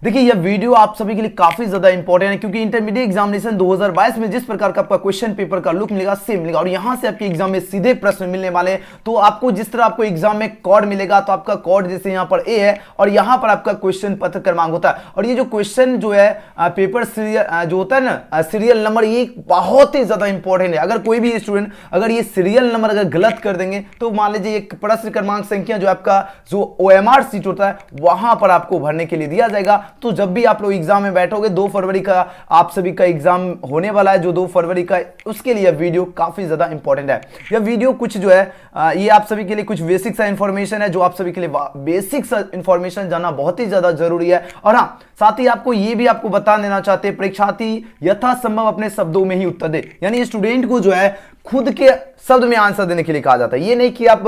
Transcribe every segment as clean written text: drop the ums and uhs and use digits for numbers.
देखिए यह वीडियो आप सभी के लिए काफी ज्यादा इंपॉर्टेंट है, क्योंकि इंटरमीडिएट एग्जामिनेशन 2022 में जिस प्रकार का आपका क्वेश्चन पेपर का लुक मिलेगा सेम मिलेगा, और यहां से आपके एग्जाम में सीधे प्रश्न मिलने वाले हैं। तो आपको जिस तरह आपको एग्जाम में कोड मिलेगा, तो आपका कोड जैसे यहाँ पर ए है और यहाँ पर आपका क्वेश्चन पत्र क्रमांक होता है, और ये जो क्वेश्चन जो है पेपर सीरियल जो होता है ना, सीरियल नंबर, ये बहुत ही ज्यादा इंपॉर्टेंट है। अगर कोई भी स्टूडेंट अगर ये सीरियल नंबर अगर गलत कर देंगे, तो मान लीजिए एक प्रश्न क्रमांक संख्या जो आपका जो OMR सीट होता है वहां पर आपको भरने के लिए दिया जाएगा। तो जब भी आप लोग एग्जाम में बैठोगे, 2 फरवरी का आप सभी का एग्जाम होने वाला है, जो 2 फरवरी का, उसके लिए वीडियो काफी ज्यादा इंपॉर्टेंट है। यह वीडियो कुछ जो है ये आप सभी के लिए कुछ बेसिक सा इंफॉर्मेशन है, जो आप सभी के लिए बेसिक सा इंफॉर्मेशन जानना बहुत ही ज्यादा जरूरी है। और हाँ, साथ ही आपको ये भी आपको बता देना चाहते हैं, परीक्षार्थी यथासंभव अपने शब्दों में ही उत्तर दे, यानी स्टूडेंट को जो है खुद के शब्द में आंसर देने के लिए कहा जाता है। ये नहीं कि आप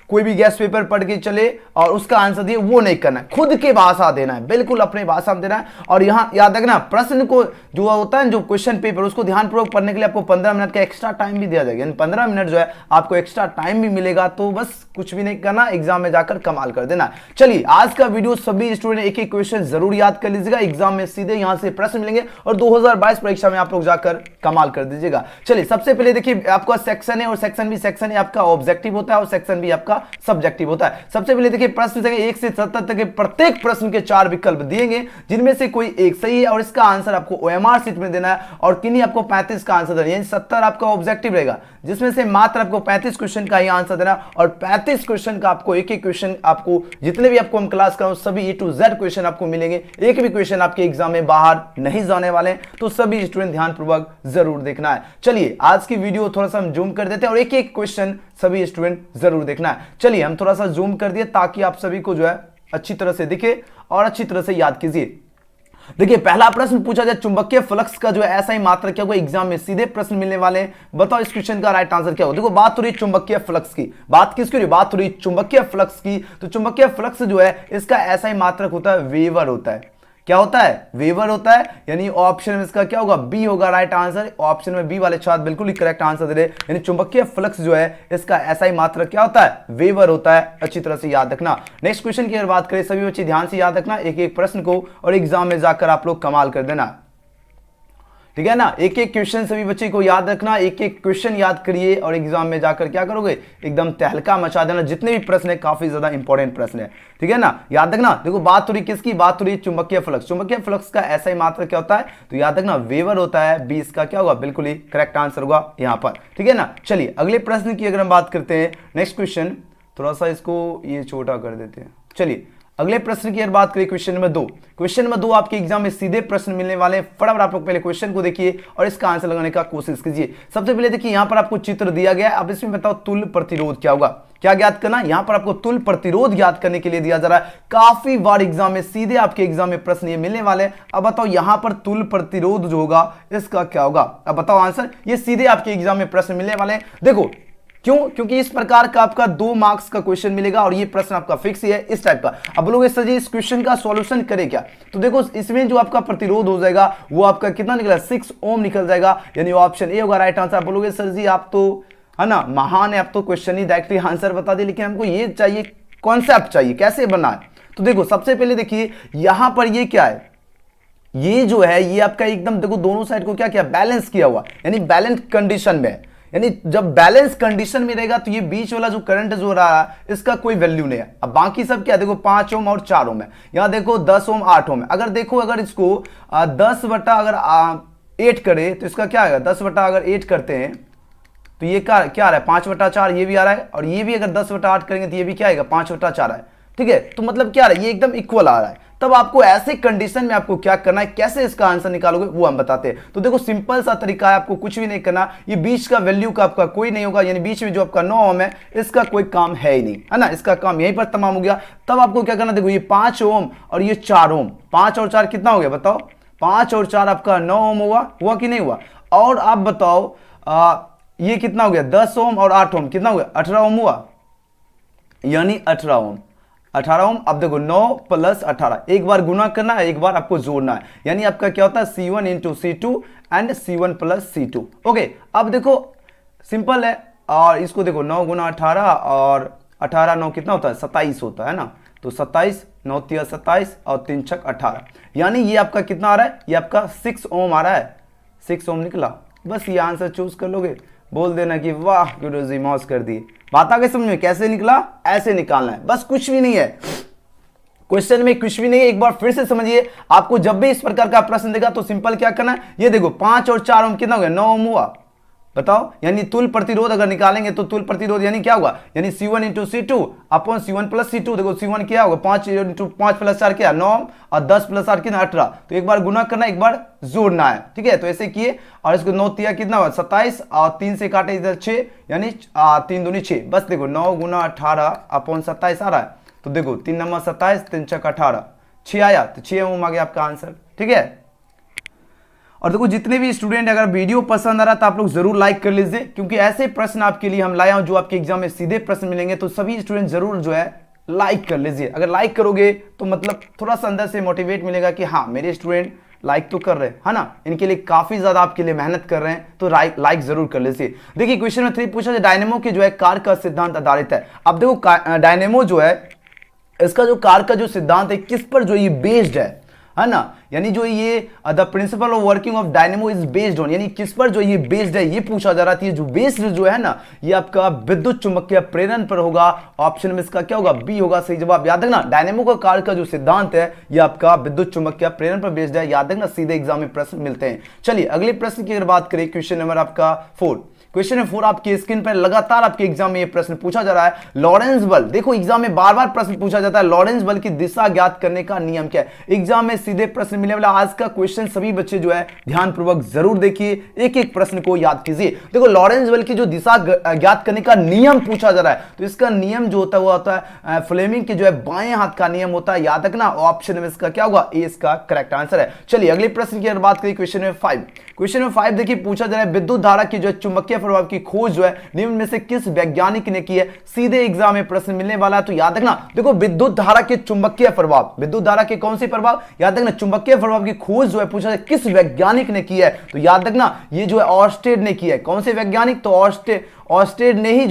कोई भी गेस्ट पेपर पढ़ के चले और उसका आंसर दिए, वो नहीं करना है, खुद के भाषा देना है, बिल्कुल अपने भाषा में देना है। और यहाँ याद रखना, प्रश्न को जो होता है जो क्वेश्चन पेपर, उसको ध्यानपूर्वक पढ़ने के लिए आपको 15 मिनट का एक्स्ट्रा टाइम भी दिया जाएगा, यानी 15 मिनट जो है आपको एक्स्ट्रा टाइम भी मिलेगा। तो बस कुछ भी नहीं करना, एग्जाम में जाकर कमाल कर देना। चलिए आज का वीडियो सभी स्टूडेंट एक एक क्वेश्चन जरूर याद कर लीजिएगा, एग्जाम में सीधे यहां से प्रश्न मिलेंगे और 2022 परीक्षा में आप लोग जाकर कमाल कर दीजिएगा। चलिए सबसे पहले देखिए, आपका सेक्शन है और सेक्शन भी सेक्शन है आपका ऑब्जेक्टिव होता है और सेक्शन भी आपका सब्जेक्टिव होता है। सबसे पहले देखिए प्रश्न संख्या 1 से 70 तक के प्रत्येक प्रश्न के 4 विकल्प दिएंगे, जिनमें से कोई एक सही है और इसका आंसर आपको OMR सीट में देना है, और किन्हीं आपको 35 का आंसर देना है, यानी 70 आपका ऑब्जेक्टिव रहेगा, जिसमें से मात्र आपको 35 क्वेश्चन का ही आंसर देना, और 35 क्वेश्चन का आपको एक एक क्वेश्चन, आपको जितने भी आपको हम क्लास कराऊं सभी A to Z क्वेश्चन आपको मिलेंगे, एक भी क्वेश्चन आपके एग्जाम में बाहर नहीं जाने वाले हैं। तो सभी स्टूडेंट ध्यानपूर्वक जरूर देखना है। चलिए आज की वीडियो थोड़ा सा हम जूम कर देते हैं और एक एक क्वेश्चन सभी स्टूडेंट जरूर देखना है। चलिए हम थोड़ा सा जूम कर दिए ताकि आप सभी को जो है अच्छी तरह से दिखे और अच्छी तरह से याद कीजिए। देखिए पहला प्रश्न पूछा जाए, चुंबकीय फ्लक्स का जो है SI मात्रा क्या होगा, एग्जाम में सीधे प्रश्न मिलने वाले हैं। बताओ इस क्वेश्चन का राइट आंसर क्या होगा। देखो बात हो रही चुंबकीय फ्लक्स की, बात किसकी हो रही, बात हो रही चुंबकीय फ्लक्स की। तो चुंबकीय फ्लक्स जो है इसका SI मात्रक होता है वेबर होता है। क्या होता है, वेबर होता है, यानी ऑप्शन में इसका क्या होगा, बी होगा राइट आंसर। ऑप्शन में बी वाले छात्र बिल्कुल ही करेक्ट आंसर दे रहे, यानी चुंबकीय फ्लक्स जो है इसका SI मात्रक क्या होता है, वेबर होता है। अच्छी तरह से याद रखना। नेक्स्ट क्वेश्चन की अगर बात करें, सभी बच्चे ध्यान से याद रखना एक एक प्रश्न को, और एग्जाम में जाकर आप लोग कमाल कर देना, ठीक है ना। एक एक क्वेश्चन सभी बच्चे को याद रखना, एक एक क्वेश्चन याद करिए और एग्जाम में जाकर क्या करोगे, एकदम तहलका मचा देना। जितने भी प्रश्न है काफी ज्यादा इंपॉर्टेंट प्रश्न है, ठीक है ना, याद रखना। देखो बात हो रही किसकी, बात हो रही चुंबकीय फ्लक्स। चुंबकीय फ्लक्स का SI मात्रा क्या होता है, तो याद रखना वेबर होता है। बी इसका क्या होगा, बिल्कुल ही करेक्ट आंसर होगा यहाँ पर, ठीक है ना। चलिए अगले प्रश्न की अगर हम बात करते हैं, नेक्स्ट क्वेश्चन, थोड़ा सा इसको ये छोटा कर देते हैं। चलिए अगले प्रश्न की अगर बात करें, क्वेश्चन नंबर 2। क्वेश्चन नंबर 2 आपके एग्जाम में सीधे प्रश्न मिलने वाले हैं। फटाफट आप लोग पहले क्वेश्चन को देखिए और इसका आंसर लगाने का कोशिश कीजिए। सबसे पहले देखिए यहाँ पर आपको चित्र दिया गया है, अब इसमें बताओ तुल्य प्रतिरोध क्या होगा। क्या ज्ञात करना, यहाँ पर आपको तुल्य प्रतिरोध ज्ञात करने के लिए दिया जा रहा है। काफी बार एग्जाम में सीधे आपके एग्जाम में प्रश्न ये मिलने वाले हैं। अब बताओ यहाँ पर तुल्य प्रतिरोध जो होगा इसका क्या होगा, अब बताओ आंसर। ये सीधे आपके एग्जाम में प्रश्न मिलने वाले हैं। देखो क्यों, क्योंकि इस प्रकार का आपका 2 मार्क्स का क्वेश्चन मिलेगा और ये प्रश्न आपका फिक्स ही है इस टाइप का। अब बोलोगे सर जी इस क्वेश्चन का सॉल्यूशन करें क्या, तो देखो इसमें जो आपका प्रतिरोध हो जाएगा वो आपका कितना निकला, 6 ओम निकल जाएगा, यानी ऑप्शन ए होगा राइट आंसर। बोलोगे सर जी आप तो है ना महान है, आप तो क्वेश्चन ही डायरेक्टली आंसर बता दिए, लेकिन हमको ये चाहिए, कॉन्सेप्ट चाहिए, कैसे बना है। तो देखो सबसे पहले देखिए यहां पर ये क्या है, ये जो है ये आपका एकदम देखो दोनों साइड को क्या किया, बैलेंस किया हुआ, यानी बैलेंस कंडीशन में है। यानी जब बैलेंस कंडीशन में रहेगा तो ये बीच वाला जो करंट जो रहा है इसका कोई वैल्यू नहीं है। अब बाकी सब क्या, देखो 5 ओम और 4 ओम है, यहां देखो 10 ओम 8 ओम है। अगर देखो अगर इसको 10 बटा अगर 8 करे तो इसका क्या आएगा, 10 बटा अगर 8 करते हैं तो ये क्या आ रहा है, 5 बटा 4 ये भी आ रहा है, और ये भी अगर 10 बटा 8 करेंगे तो ये भी क्या आएगा, 5 बटा 4 है, ठीक है। तो मतलब क्या आ रहा है, ये एकदम इक्वल आ रहा है। तब आपको ऐसे कंडीशन में आपको क्या करना है, कैसे इसका आंसर निकालोगे वो हम बताते हैं। तो देखो सिंपल सा तरीका है, आपको कुछ भी नहीं करना, ये बीच का वैल्यू का आपका कोई नहीं होगा, यानी बीच में जो आपका 9 ओम है इसका कोई काम है ही नहीं, है ना, इसका काम यहीं पर तमाम हो गया। तब आपको क्या करना, देखो ये 5 ओम और ये 4 ओम, 5 और 4 कितना हो गया बताओ, 5 और 4 आपका 9 ओम हुआ कि नहीं हुआ। और आप बताओ ये कितना हो गया, 10 ओम और 8 ओम कितना हो गया, 18 ओम हुआ, यानी 18 ओम 18 ओम। अब देखो 9 + 18, एक बार गुना करना है, एक बार आपको जोड़ना है, यानी आपका क्या होता है C1 × C2 and C1 + C2। Okay अब देखो सिंपल है, और इसको देखो 9 × 18 और 18 9 कितना होता है, 27 होता है ना। तो 27 9 तिया 27 और 3 छक 18, यानी ये आपका कितना आ रहा है, ये आपका 6 ओम आ रहा है, 6 ओम निकला। बस ये आंसर चूज कर लोगे, बोल देना कि वाह गुरुजी मौज कर दी। बात आ गई समझ में, कैसे निकला, ऐसे निकालना है, बस कुछ भी नहीं है, क्वेश्चन में कुछ भी नहीं है। एक बार फिर से समझिए, आपको जब भी इस प्रकार का प्रश्न देगा तो सिंपल क्या करना है, ये देखो 5 और 4 ओम कितना हो गया, 9 ओम हुआ, बताओ। यानी तुल प्रतिरोध अगर निकालेंगे तो तुल प्रतिरोध यानी क्या होगा, यानी C1 into C2 upon C1 plus C2। देखो C1 क्या होगा, 5 इंटू 5 प्लस 4 क्या, 9 और 10 प्लस 8 कितना 18। तो एक बार गुना करना, एक बार जोड़ना है, ठीक है। तो ऐसे किए और इसको 9 तिया कितना हुआ 27 और 3 से काटे इधर 6, यानी 3 दूनी 6। बस देखो 9 गुना 18 अपॉन 27 आ रहा है, तो देखो 3 नंबर 27, 3 छक 18, 6 आया, तो 6 ओम आ गया आपका आंसर, ठीक है। और देखो जितने भी स्टूडेंट अगर वीडियो पसंद आ रहा तो आप लोग जरूर लाइक कर लीजिए, क्योंकि ऐसे प्रश्न आपके लिए हम लाया हूं जो आपके एग्जाम में सीधे प्रश्न मिलेंगे। तो सभी स्टूडेंट जरूर जो है लाइक कर लीजिए, अगर लाइक करोगे तो मतलब थोड़ा सा अंदर से मोटिवेट मिलेगा कि हाँ मेरे स्टूडेंट लाइक तो कर रहे हैं, है ना, इनके लिए काफी ज्यादा आपके लिए मेहनत कर रहे हैं, तो लाइक जरूर कर लीजिए। देखिए क्वेश्चन में 3 पूछा, डायनेमो के जो है कार्य का सिद्धांत आधारित है। अब देखो डायनेमो जो है, इसका जो कार्य का जो सिद्धांत है किस पर जो ये बेस्ड है ना, यानी जो ये the principle of working of dynamo is based on, यानी किस पर जो ये बेस्ड है ये पूछा जा रहा था। ये जो बेस्ड जो है ना, ये आपका विद्युत चुंबकीय प्रेरण पर होगा। ऑप्शन में इसका क्या होगा, बी होगा सही जवाब। याद रखना डायनेमो का कार्य का जो सिद्धांत है ये आपका विद्युत चुंबकीय प्रेरण पर बेस्ड है, याद रखना, सीधे एग्जाम में प्रश्न मिलते हैं। चलिए अगले प्रश्न की अगर बात करें, क्वेश्चन नंबर आपका 4। क्वेश्चन नंबर 4 आपकी स्क्रीन पर लगातार आपके एग्जाम में ये प्रश्न पूछा जा रहा है, लॉरेंस बल। देखो एग्जाम में बार बार प्रश्न पूछा जाता है, लॉरेंस बल की दिशा ज्ञात करने का नियम क्या है। एग्जाम में सीधे प्रश्न मिलने वाला आज का क्वेश्चन सभी बच्चे जो है ध्यानपूर्वक जरूर देखिए, एक एक प्रश्न को याद कीजिए। देखो लॉरेंस बल की जो दिशा ज्ञात करने का नियम पूछा जा रहा है, तो इसका नियम जो होता है वो होता है फ्लेमिंग के जो है बाएं हाथ का नियम होता है, याद रखना। ऑप्शन में इसका क्या होगा, ए इसका करेक्ट आंसर है। चलिए अगले प्रश्न की अगर बात करें, क्वेश्चन नंबर 5। क्वेश्चन नंबर 5 देखिए पूछा जा रहा है, विद्युत धारा की जो चुंबकीय प्रभाव की खोज जो है निम्न में से किस वैज्ञानिक ने की है। सीधे एग्जाम में प्रश्न मिलने वाला है, तो याद रखना। देखो विद्युत धारा के चुंबकीय प्रभाव, विद्युत धारा के कौन से प्रभाव, याद रखना चुंबकीय प्रभाव की खोज जो है पूछा जाए किस वैज्ञानिक ने की है, तो याद रखना ये जो है ऑर्स्टेड ने की है। कौन से वैज्ञानिक, तो ऑर्स्टेड ने ही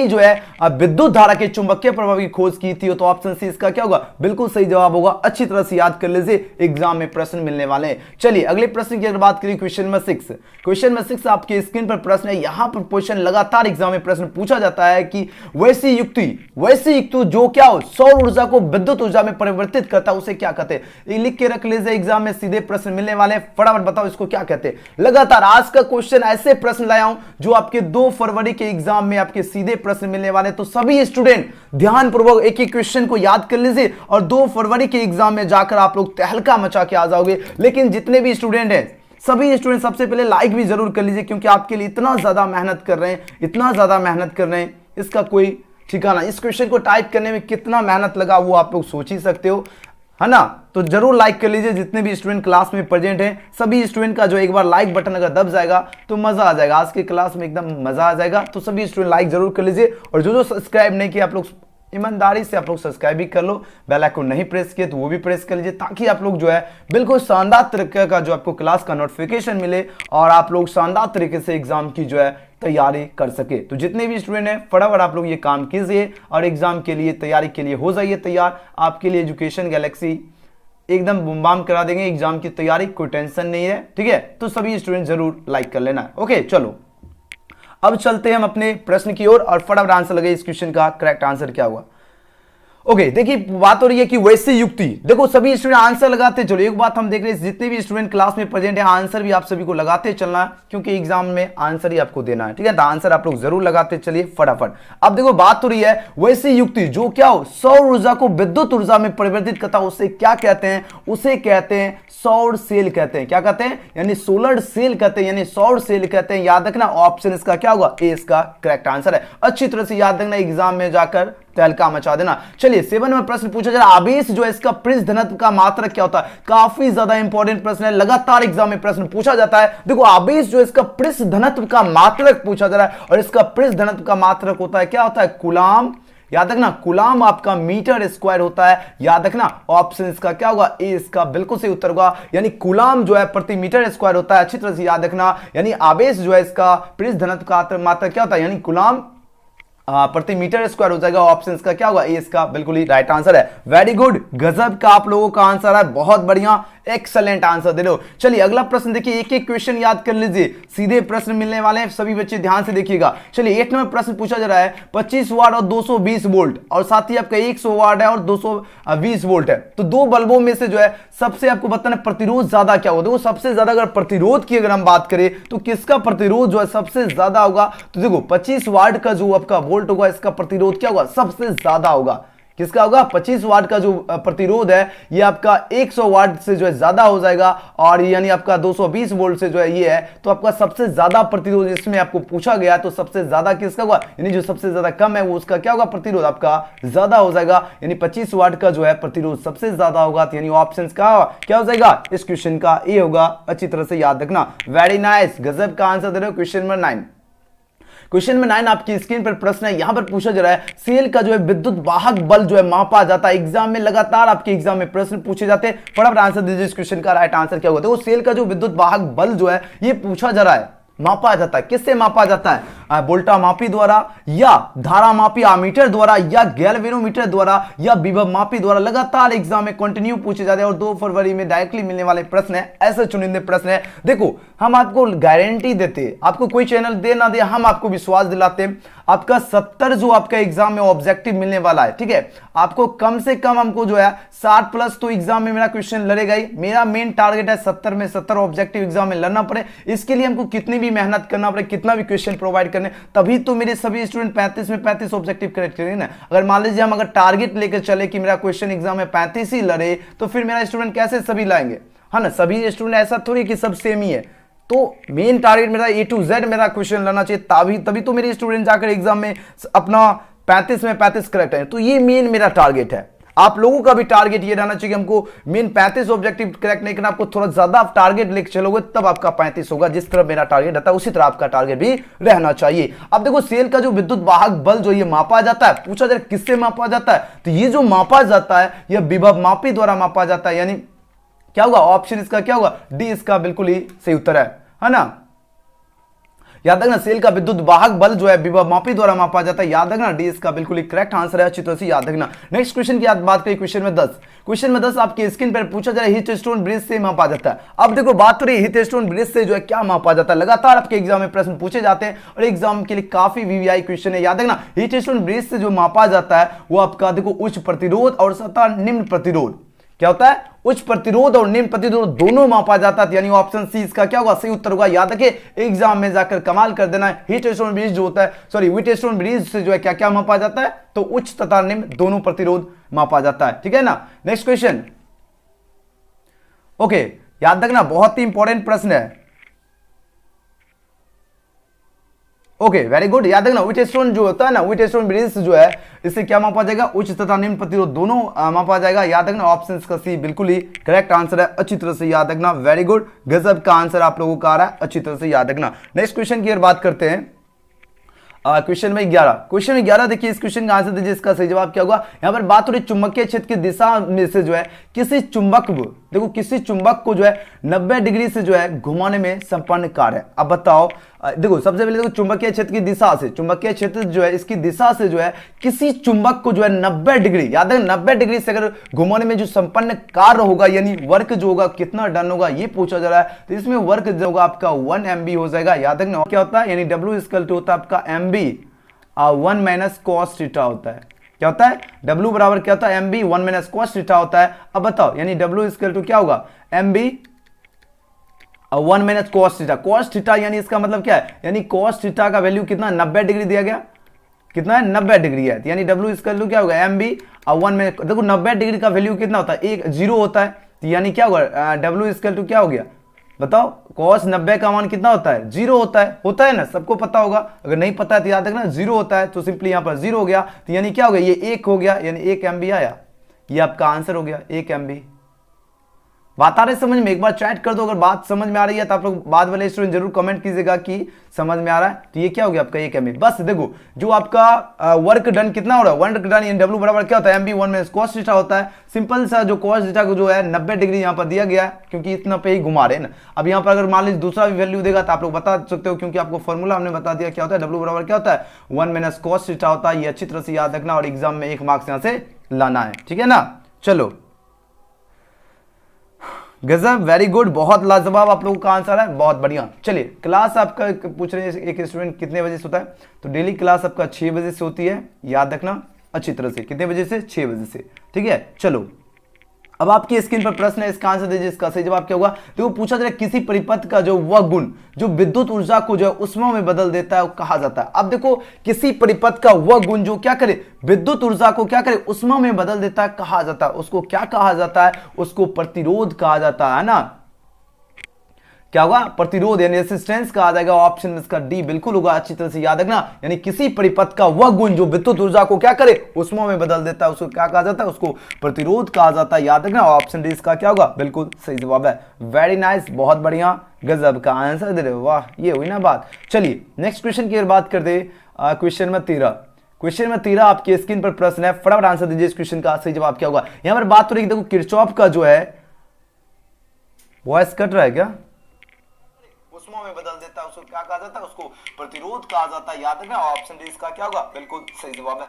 जो है विद्युत धारा के चुंबकीय प्रभाव की खोज की थी। तो ऑप्शन सी इसका क्या होगा, बिल्कुल सही जवाब होगा। अच्छी तरह से याद कर लीजिए, एग्जाम में प्रश्न मिलने वाले हैं। चलिए अगले प्रश्न की अगर बात करें, क्वेश्चन नंबर 6। क्वेश्चन नंबर 6 आपके स्क्रीन पर प्रश्न है। यहां पर क्वेश्चन लगातार एग्जाम में प्रश्न पूछा जाता है कि वैसी युक्ति जो क्या हो सौर ऊर्जा को विद्युत ऊर्जा में परिवर्तित करता है उसे क्या कहते हैं। ये लिख के रख लीजिए, एग्जाम में सीधे प्रश्न मिलने वाले हैं। फटाफट बताओ इसको क्या कहते हैं। लगातार आज का क्वेश्चन ऐसे प्रश्न लाया हूं जो आपके 2 फरवरी के एग्जाम में आपके सीधे प्रश्न मिलने वाले। तो सभी स्टूडेंट ध्यानपूर्वक एक एक क्वेश्चन को याद कर लीजिए और 2 फरवरी के एग्जाम में जाकर आप लोग तहलका मचा के आ जाओगे। लेकिन जितने भी स्टूडेंट हैं, सभी स्टूडेंट सबसे पहले लाइक भी जरूर कर लीजिए, क्योंकि आपके लिए इतना ज्यादा मेहनत कर रहे हैं, इसका कोई ठिकाना। इस क्वेश्चन को टाइप करने में कितना मेहनत लगा वो आप लोग सोच ही सकते हो, है ना। तो जरूर लाइक कर लीजिए। जितने भी स्टूडेंट क्लास में प्रेजेंट हैं, सभी स्टूडेंट का जो एक बार लाइक बटन अगर दब जाएगा तो मजा आ जाएगा, आज के क्लास में एकदम मजा आ जाएगा। तो सभी स्टूडेंट लाइक जरूर कर लीजिए, और जो सब्सक्राइब नहीं किया आप लोग ईमानदारी से आप लोग सब्सक्राइब भी कर लो। बेल आइकन नहीं प्रेस किए तो वो भी प्रेस कर लीजिए, ताकि आप लोग जो है बिल्कुल शानदार तरीके का जो आपको क्लास का नोटिफिकेशन मिले और आप लोग शानदार तरीके से एग्जाम की जो है तैयारी कर सके। तो जितने भी स्टूडेंट हैं फटाफट आप लोग ये काम कीजिए और एग्जाम के लिए तैयारी के लिए हो जाइए तैयार। आपके लिए एजुकेशन गैलेक्सी एकदम बम बाम करा देंगे एग्जाम की तैयारी, कोई टेंशन नहीं है, ठीक है। तो सभी स्टूडेंट जरूर लाइक कर लेना। ओके चलो अब चलते हैं हम अपने प्रश्न की ओर और फटाफट आंसर लगे इस क्वेश्चन का करेक्ट आंसर क्या हुआ। ओके देखिए बात हो रही है कि वैसी युक्ति, देखो सभी स्टूडेंट आंसर लगाते चलो। एक बात हम देख रहे हैं, जितने भी स्टूडेंट क्लास में प्रेजेंट है आंसर भी आप सभी को लगाते चलना है, क्योंकि एग्जाम में आंसर ही आपको देना है, ठीक है। तो आंसर आप लोग जरूर लगाते चलिए फटाफट। अब देखो बात हो रही है वैसी युक्ति जो क्या हो सौर ऊर्जा को विद्युत ऊर्जा में परिवर्तित करता है उसे क्या कहते हैं, उसे कहते हैं सौर सेल कहते हैं। क्या कहते हैं, यानी सोलर सेल कहते हैं, यानी सौर सेल कहते हैं। याद रखना ऑप्शन इसका क्या होगा, ए इसका करेक्ट आंसर है। अच्छी तरह से याद रखना, एग्जाम में जाकर तहलका मचा देना। चलिए 7 में प्रश्न पूछा जा रहा है, आवेश जो है इसका पृष्ठ घनत्व का मात्रक क्या होता है। काफी ज्यादा इंपॉर्टेंट प्रश्न है, लगातार एग्जाम में प्रश्न पूछा जाता है। देखो आवेश जो है इसका पृष्ठ घनत्व का मात्रक पूछा जा रहा है, और इसका पृष्ठ घनत्व का मात्रक होता है क्या होता है, कूलाम। याद रखना कूलाम आपका मीटर स्क्वायर होता है। याद रखना ऑप्शन इसका क्या होगा, ए इसका बिल्कुल सही उत्तर होगा। यानी कूलाम जो है प्रति मीटर स्क्वायर होता है। अच्छी तरह से याद रखना, यानी आवेश जो है इसका पृष्ठ घनत्व का मात्रक क्या होता है, यानी कूलाम प्रति मीटर स्क्वायर हो जाएगा। ऑप्शन का क्या होगा, ए इसका बिल्कुल ही राइट आंसर है। वेरी गुड, गजब का आप लोगों का आंसर है, बहुत बढ़िया, एक्सलेंट आंसर दे रहे हो। चलिए अगला प्रश्न देखिए, एक एक क्वेश्चन याद कर लीजिए, सीधे प्रश्न मिलने वाले हैं, सभी बच्चे ध्यान से देखिएगा। चलिए 1 नंबर प्रश्न पूछा जा रहा है, 25 वाट और 220 वोल्ट और साथ ही आपका 100 वाट है और 220 वोल्ट है, तो दो बल्बों में से जो है सबसे आपको बताना प्रतिरोध ज्यादा क्या होगा। देखो सबसे ज्यादा अगर प्रतिरोध की अगर हम बात करें तो किसका प्रतिरोध जो है सबसे ज्यादा होगा, तो देखो 25 वाट का जो आपका वोल्ट होगा इसका प्रतिरोध क्या होगा, सबसे ज्यादा होगा। किसका होगा, 25 वाट का जो प्रतिरोध है ये आपका 100 वाट से जो है ज्यादा हो जाएगा, और यानी आपका 220 वोल्ट से जो है ये है, तो आपका सबसे ज्यादा प्रतिरोध इसमें आपको पूछा गया, तो सबसे ज्यादा किसका होगा, यानी जो सबसे ज्यादा कम है वो उसका क्या होगा, प्रतिरोध आपका ज्यादा हो जाएगा, यानी 25 वाट का जो है प्रतिरोध सबसे ज्यादा होगा, तो यानी ऑप्शन का क्या हो जाएगा, इस क्वेश्चन का ए होगा। अच्छी तरह से याद रखना। वेरी नाइस, गजब का आंसर दे रहे हो। क्वेश्चन नंबर 9, क्वेश्चन में 9 आपकी स्क्रीन पर प्रश्न है, यहां पर पूछा जा रहा है सेल का जो है विद्युत वाहक बल जो है मापा जाता है। एग्जाम में लगातार आपके एग्जाम में प्रश्न पूछे जाते हैं, फटाफट आंसर दीजिए, इस क्वेश्चन का राइट आंसर क्या होगा। देखो सेल का जो विद्युत वाहक बल जो है ये पूछा जा रहा है, मापा जाता है, किससे मापा जाता है, वोल्टा मापी द्वारा या धारा मापी आमीटर द्वारा या गैल्वेनोमीटर द्वारा या विभव मापी द्वारा। लगातार एग्जाम में कंटिन्यू पूछे जाते हैं और 2 फरवरी में डायरेक्टली मिलने वाले प्रश्न है, ऐसे चुनिंदे प्रश्न है। देखो हम आपको गारंटी देते हैं, आपको कोई चैनल दे ना दे, हम आपको विश्वास दिलाते हैं, आपका 70 जो आपका एग्जाम में ऑब्जेक्टिव मिलने वाला है, ठीक है, आपको कम से कम हमको जो है 60 प्लस तो एग्जाम में मेरा क्वेश्चन लड़ेगा ही। मेरा मेन टारगेट है 70 में 70 ऑब्जेक्टिव एग्जाम में लड़ना पड़े, इसके लिए हमको कितनी भी मेहनत करना पड़े, कितना भी क्वेश्चन प्रोवाइड करने, तभी तो मेरे सभी स्टूडेंट 35 में 35 ऑब्जेक्टिव करेक्ट करेंगे ना। अगर मान लीजिए हम अगर टारगेट लेकर चले कि मेरा क्वेश्चन एग्जाम में 35 ही लड़े, तो फिर मेरा स्टूडेंट कैसे सभी लाएंगे, है ना। सभी स्टूडेंट ऐसा थोड़ी कि सब सेम ही है, तो मेन टारगेट मेरा A to Z मेरा क्वेश्चन लाना चाहिए, तभी तो मेरे स्टूडेंट जाकर एग्जाम में अपना 35 में 35 करेक्ट है। तो ये मेन मेरा टारगेट है। आप लोगों का भी टारगेट ये रहना चाहिए कि हमको मेन 35 ऑब्जेक्टिव करेक्ट नहीं करना, आपको थोड़ा ज्यादा आप टारगेट लेकर चलोगे तब आपका 35 होगा। जिस तरह मेरा टारगेट रहता है उसी तरह आपका टारगेट भी रहना चाहिए। अब देखो सेल का जो विद्युत वाहक बल जो ये मापा जाता है, पूछा जाए किससे मापा जाता है, तो ये जो मापा जाता है यह विभव मापी द्वारा मापा जाता है, यानी क्या होगा, ऑप्शन इसका क्या होगा, डी इसका बिल्कुल ही सही उत्तर है ना। याद रखना सेल का विद्युत वाहक बल जो है विभव मापी द्वारा मापा जाता है, याद रखना डी इसका बिल्कुल ही करेक्ट आंसर है, अच्छी तरह से याद रखना। नेक्स्ट क्वेश्चन की बात करें, क्वेश्चन में 10, क्वेश्चन में 10 आपके स्क्रीन पर पूछा जा रहा है हीट स्टोन ब्रिज से मापा जाता है। अब देखो बात हो रही है हीट स्टोन ब्रिज से जो है क्या मापा जाता है, लगातार आपके एग्जाम में प्रश्न पूछे जाते हैं और एग्जाम के लिए काफी वीवीआई क्वेश्चन है। याद रखना हीट स्टोन ब्रिज से जो मापा जाता है वो आपका देखो उच्च प्रतिरोध और सतह निम्न प्रतिरोध, क्या होता है, उच्च प्रतिरोध और निम्न प्रतिरोध दोनों मापा जाता है, यानी ऑप्शन सी इसका क्या होगा, सही उत्तर होगा। याद रखिए एग्जाम में जाकर कमाल कर देना है। हीट स्टोन ब्रिज जो होता है, सॉरी हीट स्टोन ब्रिज से जो है क्या क्या मापा जाता है, तो उच्च तथा निम्न दोनों प्रतिरोध मापा जाता है, ठीक है ना। नेक्स्ट क्वेश्चन, ओके, याद रखना बहुत ही इंपॉर्टेंट प्रश्न है। ओके वेरी गुड, याद रखना व्हीट स्टोन जो होता है ना, व्हीट स्टोन ब्रिज जो है इससे क्या मापा जाएगा, उच्च तथा निम्न प्रतिरोध दोनों मापा जाएगा। याद रखना ऑप्शन का सी बिल्कुल ही करेक्ट आंसर है, अच्छी तरह से याद रखना। वेरी गुड, गजब का आंसर आप लोगों का आ रहा है, अच्छी तरह से याद रखना। नेक्स्ट क्वेश्चन की बात करते हैं, क्वेश्चन में 11, क्वेश्चन में 11 देखिए, इस क्वेश्चन का आंसर दीजिए, इसका सही जवाब क्या होगा। यहां पर बात हो रही चुंबकीय क्षेत्र की दिशा में से जो है किसी चुंबक, देखो किसी चुंबक को जो है 90 डिग्री से जो है घुमाने में संपन्न कार्य है। अब बताओ, देखो सबसे पहले देखो चुंबकीय क्षेत्र की दिशा से, चुंबकीय क्षेत्र जो है इसकी दिशा से जो है किसी चुंबक को जो है 90 डिग्री, याद है 90 डिग्री से अगर घुमाने में जो संपन्न कार्य होगा, यानी वर्क जो होगा कितना डन होगा ये पूछा जा रहा है। तो इसमें वर्क जो होगा आपका 1 MB हो जाएगा। याद रखना क्या होता है, यानी W इक्वल टू होता है आपका MB 1 माइनस कॉस थीटा होता है। क्या होता है, W बराबर क्या होता है, MB 1 माइनस कॉस थीटा होता है। अब बताओ, यानी W इक्वल टू क्या होगा, MB 1 minus cos theta. Cos theta यानी इसका मतलब क्या है, यानी कॉस थीटा का वैल्यू कितना, 90 डिग्री दिया गया, कितना है 90 डिग्री है, यानी W इक्वल टू क्या होगा, MB 1 में, देखो 90 डिग्री का वैल्यू कितना होता है, एक 0 होता है, तो यानी क्या होगा, W इक्वल टू क्या हो गया, बताओ, cos 90 का मान कितना होता है, 0 होता है ना, सबको पता होगा। अगर नहीं पता है तो याद रखना 0 होता है, तो सिंपली यहां पर 0 हो गया, तो यानी क्या हो गया, ये 1 हो गया, यानी 1 MB आया, ये आपका आंसर हो गया 1 MB। बात आ रही है समझ में? एक बार चैट कर दो अगर बात समझ में आ रही है, तो आप लोग बाद वाले स्टूडेंट जरूर कमेंट कीजिएगा कि समझ में आ रहा है। तो ये क्या हो गया आपका, ये क्या बस देखो जो आपका वर्क डन कितना हो रहा है, वर्क डन इन डब्ल्यू बराबर क्या होता है, MB 1 में cos थीटा होता है। सिंपल सा जो cos थीटा को जो है 90 डिग्री यहाँ पर दिया गया है, क्योंकि इतना पे ही घुमा रहे हैं ना। अब यहाँ पर अगर मान लीजिए दूसरा भी वैल्यू देगा तो आप लोग बता सकते हो, क्योंकि आपको फॉर्मूला हमने बता दिया क्या होता है, W बराबर क्या होता है 1 - cos थीटा होता है। ये अच्छी तरह से याद रखना और एग्जाम में 1 मार्क्स यहाँ से लाना है, ठीक है ना। चलो गजब, वेरी गुड, बहुत लाजवाब आप लोगों का आंसर है, बहुत बढ़िया। चलिए क्लास आपका पूछ रहे हैं एक स्टूडेंट कितने बजे से होता है, तो डेली क्लास आपका 6 बजे से होती है, याद रखना अच्छी तरह से, कितने बजे से, 6 बजे से, ठीक है। चलो अब आपकी स्क्रीन पर प्रश्न है, इसका आंसर दीजिए। इसका सही जवाब क्या होगा, देखो पूछा जा रहा है किसी परिपथ का जो वह गुण जो विद्युत ऊर्जा को जो है उष्मा में बदल देता है वो कहा जाता है। अब देखो किसी परिपथ का वह गुण जो क्या करे, विद्युत ऊर्जा को क्या करे, उष्मा में बदल देता है, कहा जाता है उसको क्या कहा जाता है, उसको प्रतिरोध कहा जाता है ना। क्या होगा, प्रतिरोध यानी रेसिस्टेंस कहा जाएगा। ऑप्शन इसका डी बिल्कुल होगा, अच्छी तरह से याद रखना। यानी किसी परिपथ का वह गुण जो विद्युत ऊर्जा को क्या करे, उष्मा में बदल देता है, उसको क्या कहा जाता है, उसको प्रतिरोध कहा जाता है, याद रखना। ऑप्शन डी इसका क्या होगा, बिल्कुल सही जवाब है। वेरी नाइस, बहुत बढ़िया, गजब का आंसर दे रहे हो, वाह, ये हुई ना बात। चलिए नेक्स्ट क्वेश्चन की बात करते हैं, क्वेश्चन नंबर 13। क्वेश्चन नंबर 13 आपके स्क्रीन पर प्रश्न है, फटाफट आंसर दीजिए इस क्वेश्चन का सही जवाब क्या होगा। यहां पर बात हो रही है, देखो किरचॉफ का जो है, वॉइस कट रहा है क्या, उष्मा में बदल देता है, उसको क्या कहा जाता है, उसको प्रतिरोध कहा जाता है, याद रखना। ऑप्शन डी इसका क्या होगा, बिल्कुल सही जवाब है।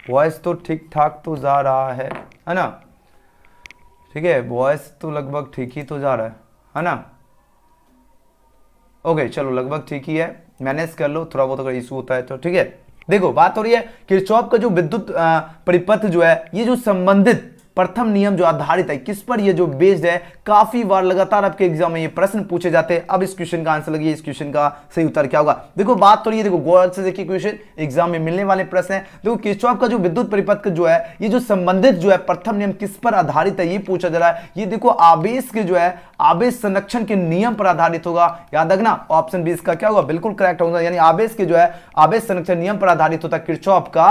वॉइस तो ठीक ठाक तो जा रहा है ना, ठीक है, वॉइस तो लगभग ठीक ही तो जा रहा है ना। ओके चलो लगभग ठीक ही है, मैनेज कर लो, थोड़ा बहुत अगर इशू होता है तो ठीक है। देखो बात हो रही है किरचॉफ का जो विद्युत परिपथ जो है, ये जो संबंधित प्रथम नियम जो आधारित है, किस पर ये जो बेस्ड है, काफी बार लगातार आपके एग्जाम में ये प्रश्न पूछे जाते हैं। अब इस क्वेश्चन का आंसर लगिए, इस क्वेश्चन का सही उत्तर क्या होगा। देखो बात तो ये, देखो गौर से देखिए, क्वेश्चन एग्जाम में मिलने वाले प्रश्न है। देखो किरचॉफ का जो विद्युत परिपथ जो है, ये जो संबंधित जो है प्रथम नियम किस पर आधारित है, ये पूछा जा रहा है। ये देखो आवेश के जो है, आवेश संरक्षण के नियम पर आधारित होगा, याद रखना। ऑप्शन बी इसका क्या होगा, बिल्कुल करेक्ट होगा। यानी आवेश के जो है, आवेश संरक्षण नियम पर आधारित होता है किरचॉफ का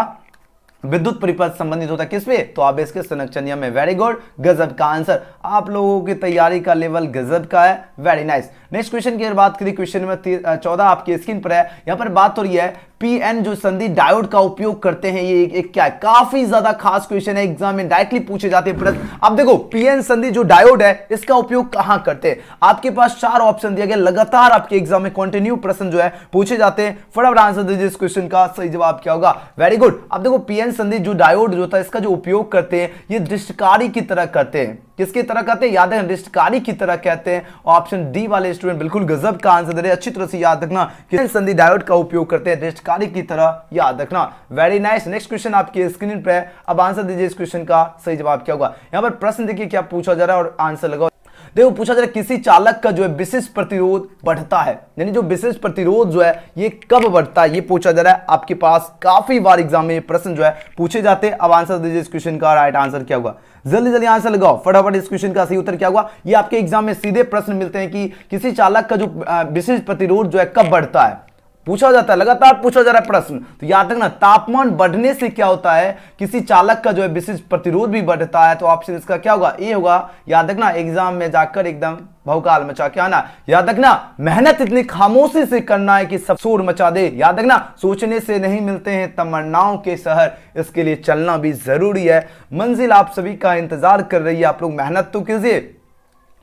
विद्युत परिपथ, संबंधित होता है किस पे, तो आवेश के संरक्षण नियम में। वेरी गुड, गजब का आंसर, आप लोगों की तैयारी का लेवल गजब का है, वेरी नाइस। नेक्स्ट क्वेश्चन की बात करें, क्वेश्चन नंबर 14 आपकी स्क्रीन पर है। यहां पर बात हो रही है पीएन जो संधि डायोड का उपयोग करते हैं, ये एक क्या है, काफी ज्यादा खास क्वेश्चन है, एग्जाम में डायरेक्टली पूछे जाते हैं प्रश्न। अब देखो पीएन संधि जो डायोड है, इसका उपयोग कहां करते हैं, आपके पास 4 ऑप्शन दिया गया, लगातार आपके एग्जाम में कंटिन्यू प्रश्न जो है पूछे जाते हैं। फटाफट आंसर दीजिए इस क्वेश्चन का सही जवाब क्या होगा। Very good. अब देखो पीएन संधि जो डायोड जो होता है, इसका जो उपयोग करते हैं, ये दृष्टकारी की तरह करते हैं, किसकी तरह कहते हैं, याद है, दृष्टकारी की तरह कहते हैं। ऑप्शन डी वाले स्टूडेंट बिल्कुल गजब का आंसर दे रहे हैं, अच्छी तरह से याद रखना, किस संधि डायोड का उपयोग करते हैं, दृष्टकारी की तरह, याद रखना। Very nice. नेक्स्ट क्वेश्चन आपकी स्क्रीन पे है, अब आंसर दीजिए इस क्वेश्चन का सही जवाब क्या होगा। यहां पर प्रश्न देखिए क्या पूछा जा रहा है और आंसर लगाओ। देखो पूछा जा रहा है किसी चालक का जो है विशिष्ट प्रतिरोध बढ़ता है, यानी जो विशिष्ट प्रतिरोध जो है ये कब बढ़ता है, ये पूछा जा रहा है। आपके पास काफी बार एग्जाम में प्रश्न जो है पूछे जाते हैं। अब आंसर दीजिए इस क्वेश्चन का, राइट आंसर क्या होगा, जल्दी जल्दी आंसर लगाओ फटाफट। इस क्वेश्चन का सही उत्तर क्या होगा, ये आपके एग्जाम में सीधे प्रश्न मिलते हैं कि किसी चालक का जो विशिष्ट प्रतिरोध जो है कब बढ़ता है, पूछा जाता है, लगातार पूछा जा रहा है प्रश्न। तो याद रखना, तापमान बढ़ने से क्या होता है, किसी चालक का जो है विशिष्ट प्रतिरोध भी बढ़ता है। तो ऑप्शन इसका क्या होगा, ए होगा। याद रखना, एग्जाम में जाकर एकदम भौकाल मचा के आना। याद रखना, मेहनत इतनी खामोशी से करना है कि सब शोर मचा दे। याद रखना, सोचने से नहीं मिलते हैं तमन्नाओं के शहर, इसके लिए चलना भी जरूरी है। मंजिल आप सभी का इंतजार कर रही है, आप लोग मेहनत तो कीजिए,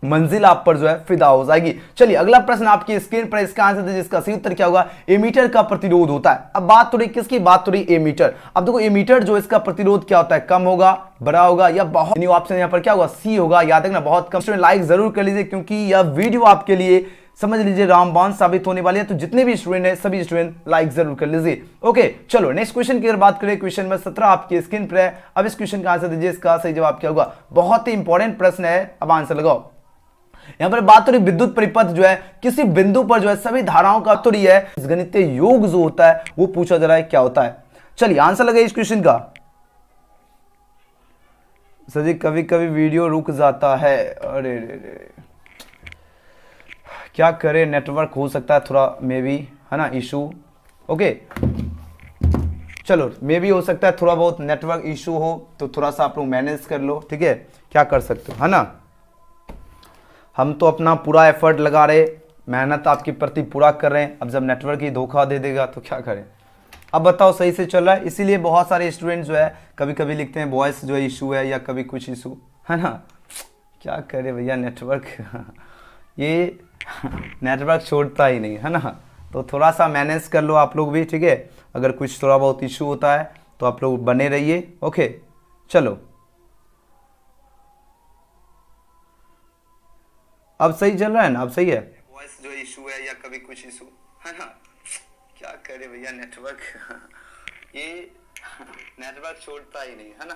मंजिल आप पर जो है फिदा हो जाएगी। चलिए अगला प्रश्न आपकी स्क्रीन पर, इसका आंसर दीजिए, इसका सही उत्तर क्या होगा। एमीटर का प्रतिरोध होता है। अब बात तो रही किसकी, बात तो रही एमीटर। अब देखो एमीटर जो इसका प्रतिरोध क्या होता है, कम होगा, बड़ा होगा या बहुत, यानी ऑप्शन यहां पर क्या होगा, सी होगा। याद रखना, बहुत कम। स्टूडेंट लाइक जरूर कर लीजिए, क्योंकि यह वीडियो आपके लिए समझ लीजिए रामबाण साबित होने वाली है। तो जितने भी स्टूडेंट है, सभी स्टूडेंट लाइक जरूर कर लीजिए। ओके चलो नेक्स्ट क्वेश्चन की अगर बात करें, क्वेश्चन नंबर 17 आपकी स्क्रीन पर है। अब इस क्वेश्चन का आंसर दीजिए, इसका सही जवाब क्या होगा। बहुत ही इंपॉर्टेंट प्रश्न है, अब आंसर लगाओ। यहां पर बात हो रही विद्युत परिपथ जो है किसी बिंदु पर जो है सभी धाराओं का तो रही है, गणितीय योग जो होता है वो पूछा जा रहा है, क्या होता है। चलिए आंसर लगाइए इस क्वेश्चन का। सर जी कभी कभी वीडियो रुक जाता है, अरे क्या करें, नेटवर्क हो सकता है थोड़ा मे बी, है ना, इशू। ओके चलो मे भी हो सकता है थोड़ा बहुत नेटवर्क इशू हो, तो थोड़ा सा आप लोग मैनेज कर लो, ठीक है, क्या कर सकते हो, है ना। हम तो अपना पूरा एफर्ट लगा रहे, मेहनत आपके प्रति पूरा कर रहे हैं, अब जब नेटवर्क ही धोखा दे देगा तो क्या करें। अब बताओ सही से चल रहा है, इसीलिए बहुत सारे स्टूडेंट जो है कभी कभी लिखते हैं वॉइस जो है इशू है या कभी कुछ इशू है ना, क्या करे भैया नेटवर्क ये नेटवर्क छोड़ता ही नहीं है ना, तो थोड़ा सा मैनेज कर लो आप लोग भी, ठीक है। अगर कुछ थोड़ा बहुत इशू होता है तो आप लोग बने रहिए, ओके। चलो अब सही चल रहा है ना, अब सही है, वॉइस जो इशू है या कभी कुछ इशू है ना, क्या करे भैया नेटवर्क ये नेटवर्क छोड़ता ही नहीं है ना,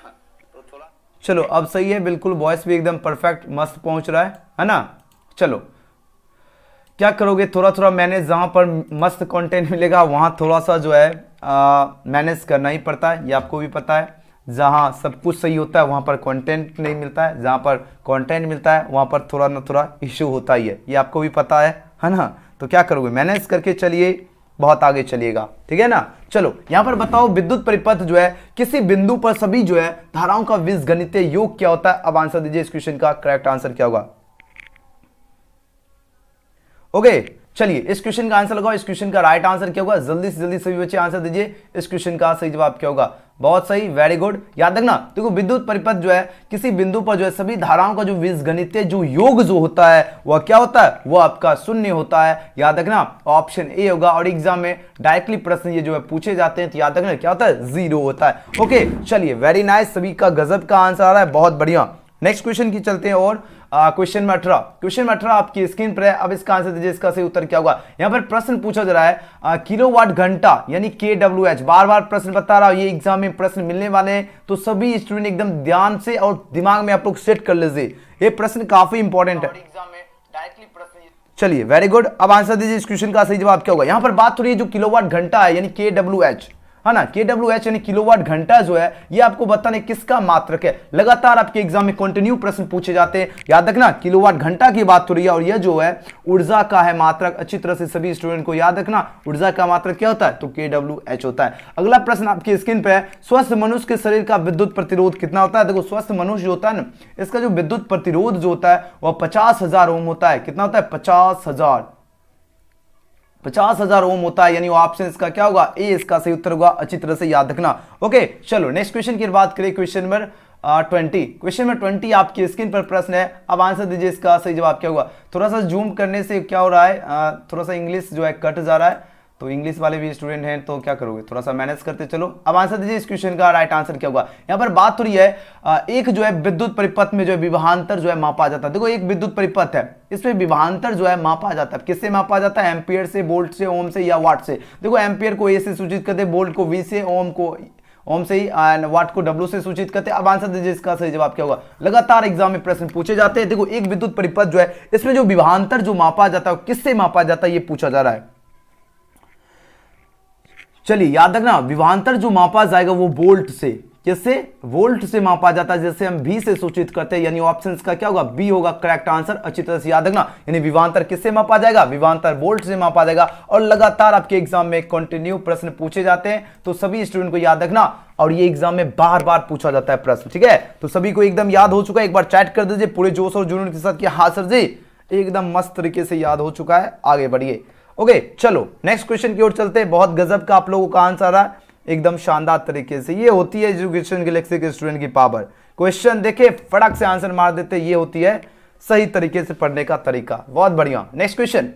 तो थोड़ा चलो अब सही है, बिल्कुल वॉइस भी एकदम परफेक्ट मस्त पहुंच रहा है ना। चलो क्या करोगे, थोड़ा थोड़ा मैनेज, जहां पर मस्त कंटेंट मिलेगा वहां थोड़ा सा जो है मैनेज करना ही पड़ता है, ये आपको भी पता है। जहां सब कुछ सही होता है वहां पर कंटेंट नहीं मिलता है, जहां पर कंटेंट मिलता है वहां पर थोड़ा ना थोड़ा इश्यू होता ही है, ये आपको भी पता है ना। तो क्या करोगे, मैनेज करके चलिए, बहुत आगे चलिएगा, ठीक है ना। चलो यहां पर बताओ विद्युत परिपथ जो है किसी बिंदु पर सभी जो है धाराओं का बीजगणितीय योग क्या होता है। अब आंसर दीजिए, इस क्वेश्चन का करेक्ट आंसर क्या होगा। ओके चलिए इस क्वेश्चन का आंसर लगाओ, इस क्वेश्चन का राइट आंसर क्या होगा, जल्दी से जल्दी सभी बच्चे आंसर दीजिए, इस क्वेश्चन का सही जवाब क्या होगा। बहुत सही, वेरी गुड। याद रखना, देखो विद्युत परिपथ जो है किसी बिंदु पर जो है सभी धाराओं का जो बीजगणितीय जो योग जो होता है वह क्या होता है, वह आपका शून्य होता है। याद रखना ऑप्शन ए होगा, और एग्जाम में डायरेक्टली प्रश्न ये जो है पूछे जाते हैं तो याद रखना क्या होता है, 0 होता है। ओके चलिए वेरी नाइस, सभी का गजब का आंसर आ रहा है, बहुत बढ़िया। नेक्स्ट क्वेश्चन की चलते हैं, और क्वेश्चन में 18, क्वेश्चन में 18 आपकी स्क्रीन पर है। अब इसका आंसर दीजिए, इसका सही उत्तर क्या होगा। यहां पर प्रश्न पूछा जा रहा है किलोवाट घंटा यानी KWH, बार बार प्रश्न बता रहा हूं, ये एग्जाम में प्रश्न मिलने वाले हैं, तो सभी स्टूडेंट एकदम ध्यान से और दिमाग में आप लोग सेट कर लीजिए, ये प्रश्न काफी इंपॉर्टेंट है एग्जाम में डायरेक्टली प्रश्न। चलिए वेरी गुड, अब आंसर दीजिए, इस क्वेश्चन का सही जवाब क्या होगा। यहां पर बात हो रही है जो किलोवाट घंटा है यानी KWH है ना, KWH यानी किलोवाट घंटा जो है ये आपको बताने किसका मात्रक है। लगातार आपके एग्जाम में कंटिन्यू प्रश्न पूछे जाते हैं, याद रखना किलोवाट घंटा की बात हो रही है, और ये जो है ऊर्जा का है मात्रक। अच्छी तरह से सभी स्टूडेंट को याद रखना ऊर्जा का मात्रक क्या होता है, तो KWH होता है। अगला प्रश्न आपकी स्क्रीन पे है, स्वस्थ मनुष्य के शरीर का विद्युत प्रतिरोध कितना होता है। देखो स्वस्थ मनुष्य जो होता है ना, इसका जो विद्युत प्रतिरोध जो होता है वह 50,000 ओम होता है। कितना होता है, 50,000 ओम होता है, यानी ऑप्शन इसका क्या होगा, ए इसका सही उत्तर होगा। अच्छी तरह से याद रखना। ओके चलो नेक्स्ट क्वेश्चन की बात करें, क्वेश्चन नंबर 20। क्वेश्चन नंबर 20 आपकी स्क्रीन पर प्रश्न है, अब आंसर दीजिए, इसका सही जवाब क्या होगा। थोड़ा सा जूम करने से क्या हो रहा है, थोड़ा सा इंग्लिश जो है कट जा रहा है, तो इंग्लिश वाले भी स्टूडेंट हैं तो क्या करोगे, थोड़ा सा मैनेज करते चलो। अब आंसर दीजिए, इस क्वेश्चन का राइट आंसर क्या होगा। यहां पर बात हो रही है एक जो है विद्युत परिपथ में जो है विभवांतर जो है मापा जाता है। देखो एक विद्युत परिपथ है, इसमें विभवांतर जो है मापा जाता है, किससे मापा जाता है, एम्पियर से, वोल्ट से, ओम से या वाट से। देखो एम्पियर को ए से सूचित करते, वोल्ट को V से, ओम से ही, वाट को W से सूचित करते हैं। अब आंसर दीजिए, इसका सही जवाब क्या होगा। लगातार एग्जाम में प्रश्न पूछे जाते हैं। देखो एक विद्युत परिपथ जो है इसमें जो विभवांतर जो मापा जाता है किससे मापा जाता है, ये पूछा जा रहा है। चलिए याद रखना विभवांतर जो मापा जाएगा वो वोल्ट से, किससे, वोल्ट से मापा जाता है, जैसे हम V से सूचित करते हैं, यानी ऑप्शन का क्या होगा, बी होगा करेक्ट आंसर। अच्छी तरह से याद रखना, यानी विभवांतर किससे मापा जाएगा, विभवांतर वोल्ट से मापा जाएगा। और लगातार आपके एग्जाम में कंटिन्यू प्रश्न पूछे जाते हैं, तो सभी स्टूडेंट को याद रखना, और ये एग्जाम में बार बार पूछा जाता है प्रश्न, ठीक है। तो सभी को एकदम याद हो चुका है, एक बार चैट कर दीजिए पूरे जोश और जुनून के साथ कि हाँ सर जी एकदम मस्त तरीके से याद हो चुका है, आगे बढ़िए। ओके चलो नेक्स्ट क्वेश्चन की ओर चलते हैं। बहुत गजब का आप लोगों का आंसर आ रहा है, एकदम शानदार तरीके से। ये होती है एजुकेशन गैलेक्सी के स्टूडेंट की पावर। क्वेश्चन देखे फटक से आंसर मार देते, ये होती है सही तरीके से पढ़ने का तरीका। बहुत बढ़िया। नेक्स्ट क्वेश्चन,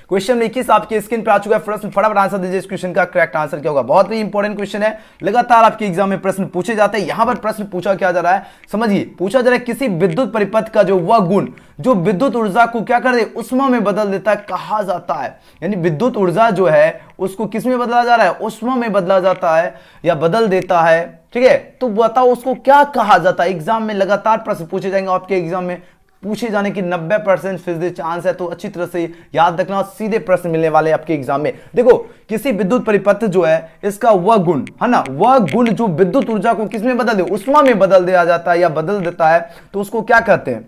क्वेश्चन 21 आपकी स्क्रीन पे आ चुका है। प्रश्न फटाफट आंसर दीजिए, इस क्वेश्चन का करेक्ट आंसर क्या होगा। बहुत ही इंपॉर्टेंट क्वेश्चन है, लगातार आपके एग्जाम में प्रश्न पूछे जाते हैं। यहां पर प्रश्न पूछा क्या जा रहा है, समझिए। पूछा जा रहा है किसी विद्युत परिपथ का जो वह गुण जो विद्युत ऊर्जा को क्या कर दे, उष्मा में बदल देता है, कहा जाता है। यानी विद्युत ऊर्जा जो है उसको किस में बदला जा रहा है, उष्मा में बदला जाता है या बदल देता है, ठीक है। तो बताओ उसको क्या कहा जाता है। एग्जाम में लगातार प्रश्न पूछे जाएंगे, आपके एग्जाम में पूछे जाने की 90% फीसदी चांस है, तो अच्छी तरह से याद रखना, सीधे प्रश्न मिलने वाले आपके एग्जाम में। देखो किसी विद्युत परिपथ जो है इसका वह गुण है ना, वह गुण जो विद्युत ऊर्जा को किसमें बदल दे, उष्मा में बदल दिया जाता है या बदल देता है, तो उसको क्या कहते हैं,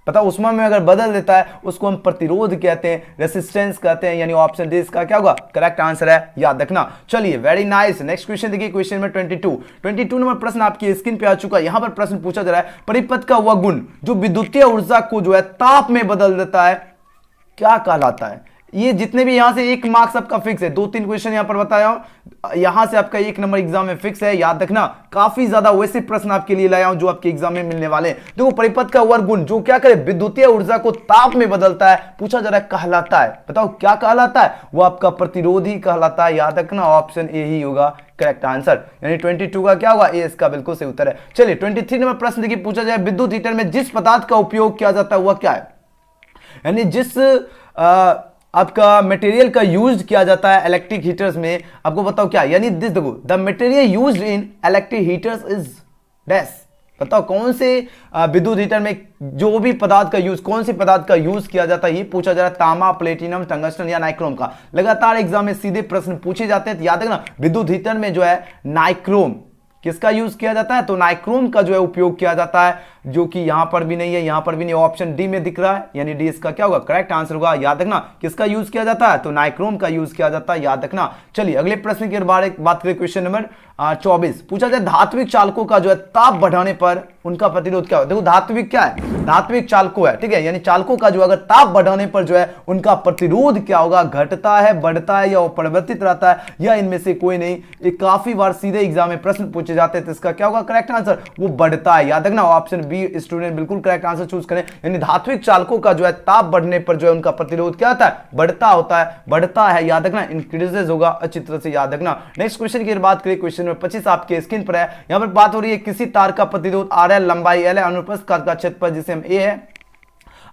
पता उष्मा में अगर बदल देता है उसको हम प्रतिरोध कहते हैं, रेसिस्टेंस कहते हैं, यानी ऑप्शन डी इसका क्या होगा करेक्ट आंसर है, याद रखना। चलिए वेरी नाइस, नेक्स्ट क्वेश्चन देखिए, क्वेश्चन नंबर 22 नंबर प्रश्न आपकी स्क्रीन पे आ चुका है। यहां पर प्रश्न पूछा जा रहा है परिपथ का वह गुण जो विद्युतीय ऊर्जा को जो है ताप में बदल देता है क्या कहलाता है। ये जितने भी यहां से 1 मार्क्स आपका फिक्स है, 2-3 क्वेश्चन यहां पर बताया हूं, यहां से आपका 1 नंबर एग्जाम में फिक्स है, याद रखना। काफी ज्यादा वैसे प्रश्न आपके लिए लाया हूं जो आपके एग्जाम में मिलने वाले हैं। देखो परिपथ का वह गुण जो क्या करे विद्युतीय ऊर्जा को ताप में बदलता है, पूछा जा रहा है कहलाता है, बताओ क्या कहलाता है, वो आपका प्रतिरोध ही कहलाता है, याद रखना। ऑप्शन ए ही होगा करेक्ट आंसर, यानी 22 का क्या होगा ए, इसका बिल्कुल सही उत्तर है। चलिए 23 नंबर प्रश्न देखिए, पूछा जाए विद्युत हीटर में जिस पदार्थ का उपयोग किया जाता है वह क्या है, यानी जिस आपका मटेरियल का यूज किया जाता है इलेक्ट्रिक हीटर्स में, आपको बताओ क्या, यानी दिस देखो the material used in electric heaters is dash, बताओ कौन से विद्युत हीटर में जो भी पदार्थ का यूज, कौन से पदार्थ का यूज किया जाता है, ये पूछा जा रहा है। तांबा, प्लेटिनम, टंगस्टन या नाइक्रोम का। लगातार एग्जाम में सीधे प्रश्न पूछे जाते हैं, तो याद रखना विद्युत हीटर में जो है नाइक्रोम किसका यूज किया जाता है, तो नाइक्रोम का जो है उपयोग किया जाता है, जो कि यहां पर भी नहीं है, यहां पर भी नहीं, ऑप्शन डी में दिख रहा है, यानी डी इसका क्या होगा करेक्ट आंसर होगा, याद रखना। किसका यूज किया जाता है, तो नाइक्रोम का यूज किया जाता है, याद रखना। चलिए अगले प्रश्न की बात करें, क्वेश्चन नंबर 24 पूछा जाए धात्विक चालकों का जो है ताप बढ़ाने पर उनका प्रतिरोध क्या है। देखो धात्विक क्या है, धात्विक चालकों है, ठीक है, यानी चालकों का जो अगर ताप बढ़ाने पर जो है उनका प्रतिरोध क्या होगा, घटता है, बढ़ता है, या वो परिवर्तित रहता है, या इनमें से कोई नहीं। ये काफी बार सीधे एग्जाम में प्रश्न पूछे जाते हैं, तो इसका क्या होगा करेक्ट आंसर, वो बढ़ता है, याद रखना। ऑप्शन बी स्टूडेंट बिल्कुल करेक्ट आंसर चूज करें, यानी धात्विक चालकों का जो है ताप बढ़ने पर जो है उनका प्रतिरोध क्या होता है, बढ़ता होता है, बढ़ता है, याद रखना, इंक्रीजेस होगा, अच्छी तरह से याद रखना। नेक्स्ट क्वेश्चन की बात करें, क्वेश्चन नंबर 25 आपके स्क्रीन पर है। यहां पर बात हो रही है किसी तार का प्रतिरोध आर है, लंबाई एल है, अनुप्रस्थ काट का क्षेत्रफल जिसे हम ए है।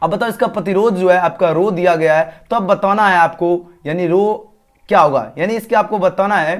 अब बताओ इसका प्रतिरोध जो है आपका रो दिया गया है, तो अब बताना है आपको, यानी रो क्या होगा, यानी इसके आपको बताना है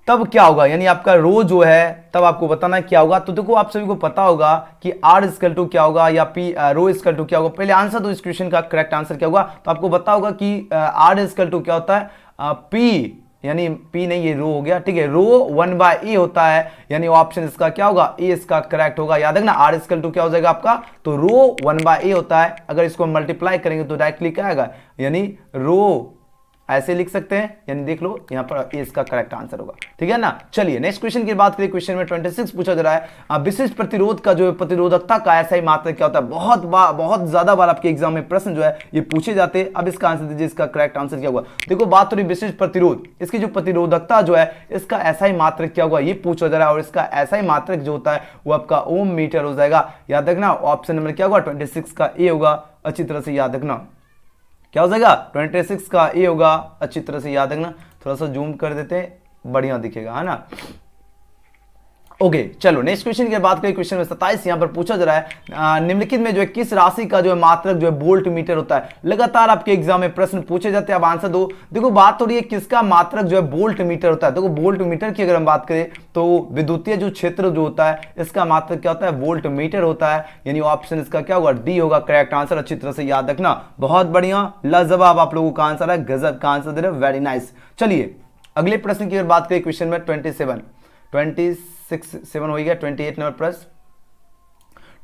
तब क्या होगा, यानी आपका रो जो है तब आपको बताना क्या होगा। तो देखो आप सभी को पता होगा कि आर इक्वल टू क्या होगा या पी रो इक्वल टू क्या होगा। पहले आंसर तो इस क्वेश्चन का करेक्ट आंसर क्या होगा, तो आपको पता होगा कि आर इक्वल टू क्या होता है, पी, यानी पी नहीं ये रो हो गया, ठीक है, रो 1/e होता है, यानी ऑप्शन इसका क्या होगा ए इसका करेक्ट होगा, याद रखना। आर इक्वल टू क्या हो जाएगा आपका, तो रो 1/e होता है, अगर इसको मल्टीप्लाई करेंगे तो डायरेक्टली क्या आएगा, यानी रो ऐसे लिख सकते हैं, यानी देख लो यहां पर ए इसका करेक्ट आंसर होगा, ठीक है ना। चलिए नेक्स्ट क्वेश्चन की बात करें, क्वेश्चन में 26 पूछा जा रहा है विशिष्ट प्रतिरोध का जो है प्रतिरोधकता का ऐसा ही मात्रक क्या होता है। बहुत ज्यादा बार आपके एग्जाम में प्रश्न जो है ये पूछे जाते हैं। अब इसका आंसर दीजिए, इसका करेक्ट आंसर क्या होगा। देखो बात हो रही विशिष्ट प्रतिरोध, इसकी जो प्रतिरोधकता जो है इसका ऐसा ही मात्रक क्या होगा ये पूछा जा रहा है, और इसका ऐसा ही मात्रक जो होता है वो आपका ओम मीटर हो जाएगा, याद रखना। ऑप्शन नंबर क्या होगा 26 का ए होगा, अच्छी तरह से याद रखना, क्या हो जाएगा 26 का ए होगा, अच्छी तरह से याद रखना। थोड़ा सा जूम कर देते हैं, बढ़िया दिखेगा, है ना। ओके चलो नेक्स्ट क्वेश्चन की बात करें, क्वेश्चन में 27 यहां पर पूछा जा रहा है निम्नलिखित में जो है किस राशि का जो है मात्रक जो है वोल्ट मीटर होता है। लगातार आपके एग्जाम में प्रश्न पूछे जाते हैं, अब आंसर दो। देखो बात हो रही है किसका मात्रक जो है वोल्ट मीटर होता है। देखो वोल्ट मीटर की अगर हम बात करें तो विद्युतीय जो क्षेत्र जो होता है इसका मात्रक क्या होता है, वोल्ट मीटर होता है, यानी ऑप्शन इसका क्या होगा डी होगा करेक्ट आंसर, अच्छी तरह से याद रखना। बहुत बढ़िया, लाजवाब आप लोगों का आंसर है, गजब का आंसर दे रहे, वेरी नाइस। चलिए अगले प्रश्न की अगर बात करें, क्वेश्चन में 27 हो गया, 28 नंबर प्रश्न,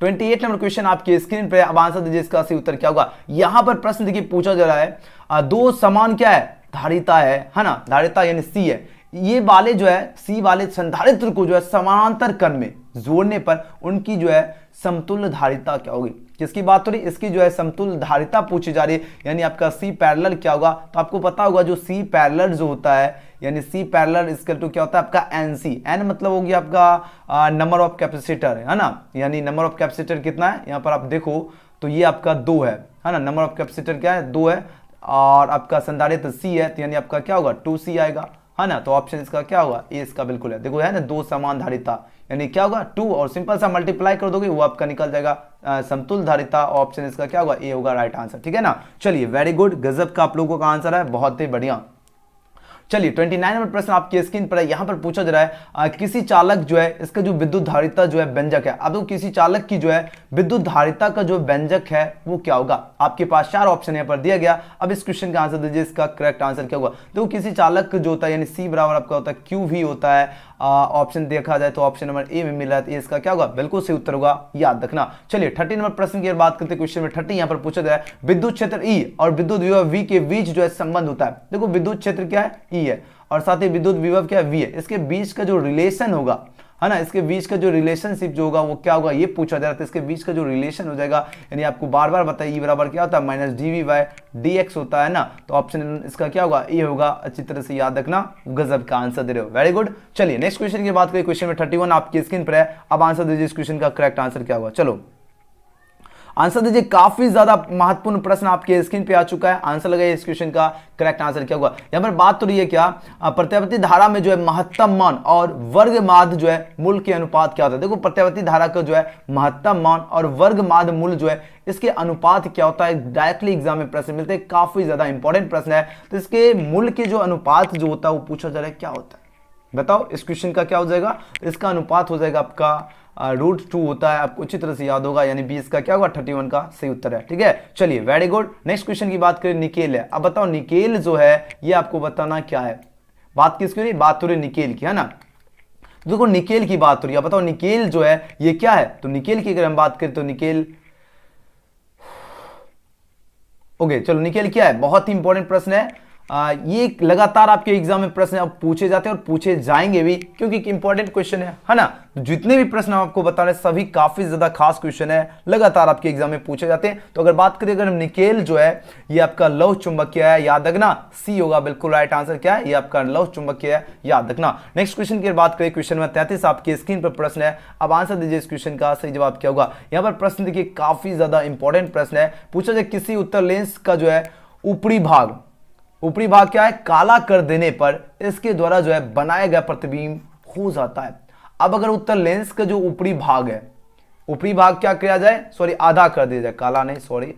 28 नंबर क्वेश्चन आपकी स्क्रीन पे। अब आंसर दीजिए, इसका सही उत्तर क्या होगा। यहां पर प्रश्न देखिए पूछा जा रहा है दो समान क्या है, धारिता है ना, धारिता यानी सी है, ये वाले जो है सी वाले संधारित्र को जो है समानांतर कण में जोड़ने पर उनकी जो है समतुल्य धारिता क्या होगी। किसकी बात हो रही है, इसकी जो है समतुल्य धारिता पूछी जा रही है, यानी आपका सी पैरेलल क्या होगा। तो आपको पता होगा जो सी पैरेलल जो होता है, यानी सी पैरेलल इक्वल टू क्या होता है आपका एनसी, एन मतलब होगी आपका नंबर ऑफ कैपेसिटर, है ना, यानी नंबर ऑफ कैपेसिटर कितना है यहाँ पर आप देखो तो ये आपका 2 है ना, नंबर ऑफ कैपेसिटर क्या है 2 है, और आपका संधारित्र सी है, तो यानी आपका क्या होगा 2C आएगा, है ना। तो ऑप्शन इसका क्या होगा ए इसका बिल्कुल है, देखो है ना, दो समान धारिता, यानी क्या होगा 2 और सिंपल सा मल्टीप्लाई कर दोगे वो आपका निकल जाएगा समतुल्य धारिता। ऑप्शन इसका क्या होगा ए होगा राइट आंसर, ठीक है ना। चलिए वेरी गुड, गजब का आप लोगों का आंसर है, बहुत ही बढ़िया। चलिए 29 नंबर प्रश्न आपकी स्क्रीन पर है, यहां पर पूछा जा रहा है किसी चालक जो है इसका जो विद्युत धारिता जो है व्यंजक है। अब तो किसी चालक की जो है विद्युत धारिता का जो व्यंजक है वो क्या होगा। आपके पास 4 ऑप्शन यहाँ पर दिया गया, अब इस क्वेश्चन का आंसर दीजिए, इसका करेक्ट आंसर क्या होगा। देखो किसी चालक जो होता है यानी सी बराबर आपका होता है क्यू वी होता है, ऑप्शन देखा जाए तो ऑप्शन नंबर ए में मिल रहा है, ये इसका क्या होगा, बिल्कुल सही उत्तर होगा, याद रखना। चलिए 30 नंबर प्रश्न की बात करते हैं। क्वेश्चन में 30 यहाँ पर पूछा गया है विद्युत क्षेत्र ई और विद्युत विभव वी के बीच जो है संबंध होता है। देखो विद्युत क्षेत्र क्या है, ई है, और साथ ही विद्युत विभव क्या है, वी है। इसके बीच का जो रिलेशन होगा, है ना, इसके बीच का जो रिलेशनशिप जो होगा वो क्या होगा, ये पूछा जा रहा था। इसके बीच का जो रिलेशन हो जाएगा, यानी आपको बार बार बताइए, ई बराबर क्या होता है, minus D V by D X होता है ना। तो ऑप्शन इसका क्या होगा, ये होगा। अच्छी तरह से याद रखना, गजब का आंसर दे रहे हो, वेरी गुड। चलिए नेक्स्ट क्वेश्चन की बात करें। क्वेश्चन में 31 आपकी स्क्रीन पर है। अब आंसर दीजिए इस क्वेश्चन का करेक्ट आंसर क्या होगा। चलो आंसर दीजिए। काफी ज्यादा महत्वपूर्ण प्रश्न आपके स्क्रीन पे आ चुका है। आंसर लगाइए इस क्वेश्चन का करेक्ट आंसर क्या होगा। यहां पर बात तो रही है क्या, प्रत्यावर्ती धारा में जो है महत्तम मान और वर्ग माध्य जो है मूल के अनुपात क्या होता है। देखो प्रत्यावर्ती धारा का जो है महत्तम मान और वर्ग माध्य मूल जो है इसके अनुपात क्या होता है। डायरेक्टली एग्जाम में प्रश्न मिलते हैं, काफी ज्यादा इंपॉर्टेंट प्रश्न है। तो इसके मूल के जो अनुपात जो होता है वो पूछा जा रहा है, क्या होता है बताओ। इस क्वेश्चन का क्या हो जाएगा, इसका अनुपात हो जाएगा आपका √2 होता है, आपको अच्छी तरह से याद होगा, यानी 20 का क्या होगा, 31 का सही उत्तर है। ठीक है, चलिए वेरी गुड। नेक्स्ट क्वेश्चन की बात करें, निकेल है। अब बताओ निकेल जो है ये आपको बताना क्या है। बात किसकी हो रही, बात हो रही निकेल की, है ना। देखो निकेल की बात हो रही है, बताओ निकेल जो है ये क्या है। तो निकेल की अगर हम बात करें तो निकेल, ओके चलो निकेल क्या है, बहुत ही इंपॉर्टेंट प्रश्न है। ये लगातार आपके एग्जाम में प्रश्न अब पूछे जाते हैं और पूछे जाएंगे भी, क्योंकि इंपॉर्टेंट क्वेश्चन है ना। तो जितने भी प्रश्न हम आपको बता रहे हैं सभी काफी ज्यादा खास क्वेश्चन है, लगातार आपके एग्जाम में पूछे जाते हैं। तो अगर बात करें, अगर निकेल जो है ये आपका लौह चुंबकीय है, याद रखना, सी होगा बिल्कुल राइट आंसर। क्या है, ये आपका लौह चुंबकीय है, याद रखना। नेक्स्ट क्वेश्चन की बात करें, क्वेश्चन में 33 आपकी स्क्रीन पर प्रश्न है। अब आंसर दीजिए इस क्वेश्चन का सही जवाब क्या होगा। यहाँ पर प्रश्न देखिए काफी ज्यादा इंपॉर्टेंट प्रश्न है। पूछा जाए किसी उत्तर लेंस का जो है ऊपरी भाग क्या है, काला कर देने पर इसके द्वारा जो है बनाया गया प्रतिबिंब हो जाता है। अब अगर उत्तर लेंस का जो ऊपरी भाग है, ऊपरी भाग क्या किया जाए, सॉरी आधा कर दिया जाए, काला नहीं सॉरी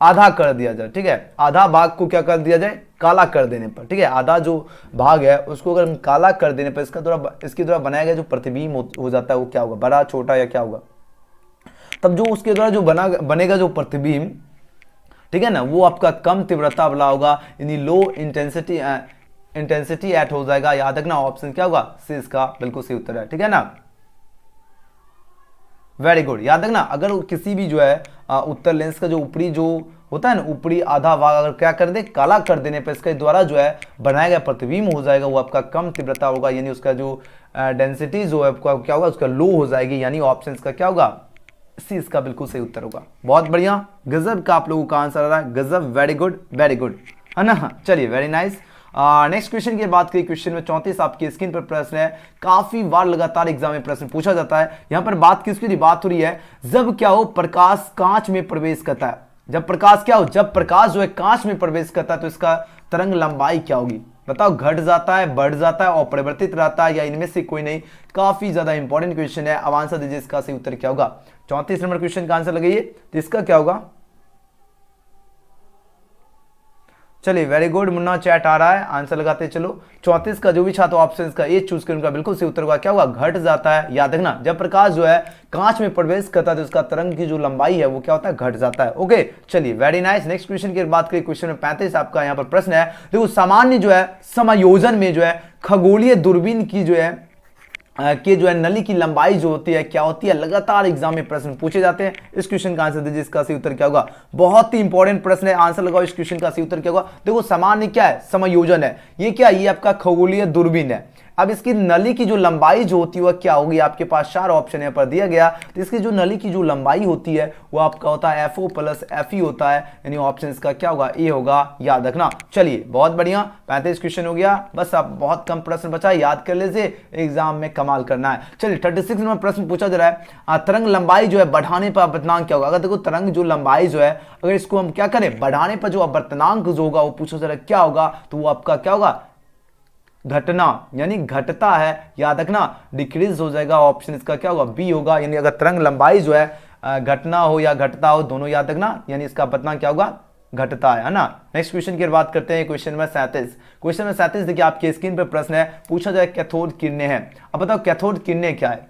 आधा कर दिया जाए। ठीक है, आधा भाग को क्या कर दिया जाए, काला कर देने पर। ठीक है, आधा जो भाग है उसको अगर हम काला कर देने पर इसके द्वारा बनाया गया जो प्रतिबिंब हो जाता है वो क्या होगा, बड़ा छोटा या क्या होगा। तब जो उसके द्वारा जो बनेगा जो प्रतिबिंब, ठीक है ना, वो आपका कम तीव्रता वाला होगा, यानी लो इंटेंसिटी एट हो जाएगा। याद रखना ऑप्शन क्या होगा, सी इसका बिल्कुल सही उत्तर है। ठीक है ना, वेरी गुड, याद रखना। अगर किसी भी जो है उत्तर लेंस का जो ऊपरी जो होता है ना, ऊपरी आधा भाग अगर क्या कर दे, काला कर देने पर इसके द्वारा जो है बनाया गया प्रतिबिंब हो जाएगा, वो आपका कम तीव्रता होगा, यानी उसका जो डेंसिटी जो है क्या होगा, उसका लो हो जाएगी, यानी ऑप्शन का क्या होगा, सी इसका बिल्कुल सही उत्तर होगा। बहुत बढ़िया, गजब का आप लोगों का आंसर आ रहा है, गजब, वेरी गुड है ना। चलिए वेरी नाइस। नेक्स्ट क्वेश्चन की बात करें, क्वेश्चन में 34 आपकी स्क्रीन पर प्रश्न है। काफी बार लगातार एग्जाम में प्रश्न पूछा जाता है। यहां पर बात किसकी बात हो रही है, जब क्या हो प्रकाश कांच में प्रवेश करता है। जब प्रकाश क्या हो, जब प्रकाश जो है कांच में प्रवेश करता है तो इसका तरंग लंबाई क्या होगी। बताओ, घट जाता है, बढ़ जाता है, और परिवर्तित रहता है, या इनमें से कोई नहीं। काफी ज्यादा इंपॉर्टेंट क्वेश्चन है। अब आंसर दीजिए इसका सही उत्तर क्या होगा। 34 नंबर क्वेश्चन का आंसर लगाइए, तो इसका क्या होगा। चलिए वेरी गुड, मुन्ना चैट आ रहा है, आंसर लगाते चलो। 34 का जो भी छात्र ऑप्शन का ए चूज करें उनका बिल्कुल सही उत्तर होगा, क्या होगा, घट जाता है। याद रखना, जब प्रकाश जो है कांच में प्रवेश करता है तो उसका तरंग की जो लंबाई है वो क्या होता है, घट जाता है। ओके चलिए वेरी नाइस। नेक्स्ट क्वेश्चन की बात करें, क्वेश्चन में 35 आपका यहाँ पर प्रश्न है। देखो सामान्य जो है समायोजन में जो है खगोलीय दूरबीन की जो है कि जो है नली की लंबाई जो होती है क्या होती है, लगातार एग्जाम में प्रश्न पूछे जाते हैं। इस क्वेश्चन का आंसर दीजिए, इसका सही उत्तर क्या होगा। बहुत ही इंपॉर्टेंट प्रश्न है, आंसर लगाओ इस क्वेश्चन का सही उत्तर क्या होगा। देखो सामान्य क्या है, समायोजन है, ये क्या है, ये आपका खगोलीय दूरबीन है। अब इसकी नली की जो लंबाई जो होती है वह क्या होगी, आपके पास 4 ऑप्शन यहाँ पर दिया गया। तो इसकी जो नली की जो लंबाई होती है वो आपका होता है FO + FE होता है, यानी ऑप्शन इसका क्या होगा, ए होगा, याद रखना। चलिए बहुत बढ़िया, 35 क्वेश्चन हो गया, बस आप बहुत कम प्रश्न बचा, याद कर लीजिए, एग्जाम में कमाल करना है। चलिए 36 नंबर प्रश्न पूछा जा रहा है, तरंग लंबाई जो है बढ़ाने पर अपवर्तनांक क्या होगा। अगर देखो तरंग जो लंबाई जो है अगर इसको हम क्या करें, बढ़ाने पर जो अपवर्तनांक जो होगा वो पूछा जा रहा है क्या होगा, तो वो आपका क्या होगा, घटना, यानी घटता है। याद रखना, डिक्रीज हो जाएगा, ऑप्शन इसका क्या होगा, बी होगा। यानी अगर तरंग लंबाई जो है घटना हो या घटता हो दोनों याद रखना, यानी इसका अपवर्तनांक क्या होगा, घटता है ना। नेक्स्ट क्वेश्चन की बात करते हैं, क्वेश्चन में 37। क्वेश्चन में 37 देखिए आपके स्क्रीन पर प्रश्न है, पूछा जाए कैथोड किरणें हैं। अब बताओ कैथोड किरणें क्या है।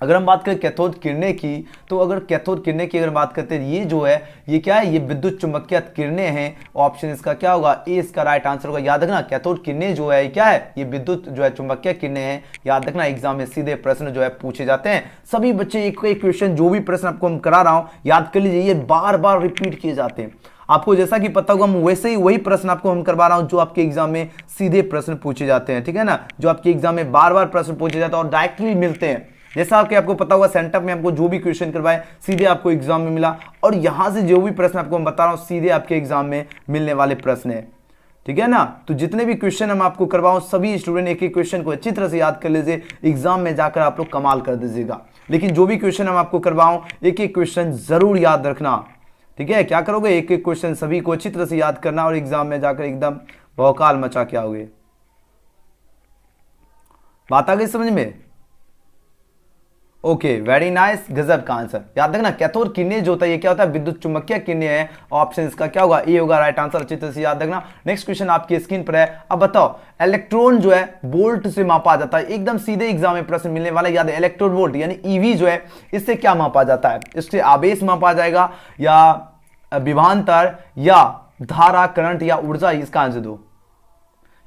अगर हम बात करें कैथोड किरणें की, तो अगर कैथोड किरणें की अगर बात करते हैं, ये जो है ये क्या है, ये विद्युत चुंबकीय किरणें हैं। ऑप्शन इसका क्या होगा, ए इसका राइट आंसर होगा। याद रखना कैथोड किरणें जो है क्या है, ये विद्युत जो है चुंबकीय किरणें हैं। याद रखना एग्जाम में सीधे प्रश्न जो है पूछे जाते हैं। सभी बच्चे एक एक क्वेश्चन, जो भी प्रश्न आपको हम करा रहा हूं याद कर लीजिए, ये बार बार रिपीट किए जाते हैं। आपको जैसा कि पता होगा, हम वैसे ही वही प्रश्न आपको हम करवा रहा हूं जो आपके एग्जाम में सीधे प्रश्न पूछे जाते हैं, ठीक है ना, जो आपके एग्जाम में बार बार प्रश्न पूछे जाते हैं और डायरेक्टली मिलते हैं। जैसा कि आपको पता होगा सेंटर में आपको जो भी क्वेश्चन करवाए सीधे आपको एग्जाम में मिला, और यहां से जो भी प्रश्न आपको मैं बता रहा हूं सीधे आपके एग्जाम में मिलने वाले प्रश्न है, ठीक है ना। तो जितने भी क्वेश्चन हम आपको करवाऊं, सभी स्टूडेंट एक एक क्वेश्चन को अच्छी तरह से याद कर लीजिए, एग्जाम में जाकर आप लोग कमाल कर दीजिएगा। लेकिन जो भी क्वेश्चन हम आपको करवाऊं, एक एक क्वेश्चन जरूर याद रखना, ठीक है। क्या करोगे, एक एक क्वेश्चन सभी को अच्छी तरह से याद करना और एग्जाम में जाकर एकदम भौकाल मचा के आओगे। बात आ गई समझ में? ओके, वेरी नाइस, गजब का आंसर। याद रखना कैथोड किरणें जो होता है ये क्या होता है, विद्युत चुंबकीय किरणें है। ऑप्शन इसका क्या होगा, ए होगा राइट आंसर। अच्छी तरह से याद रखना। नेक्स्ट क्वेश्चन आपकी स्क्रीन पर है। अब बताओ, इलेक्ट्रॉन जो है वोल्ट से मापा जाता है, एकदम सीधे एग्जाम में प्रश्न मिलने वाला। याद है इलेक्ट्रॉन वोल्ट यानी ईवी जो है, इससे क्या मापा जाता है, इससे आवेश मापा जाएगा या विभवांतर या धारा, करंट या ऊर्जा? इसका आंसर दो,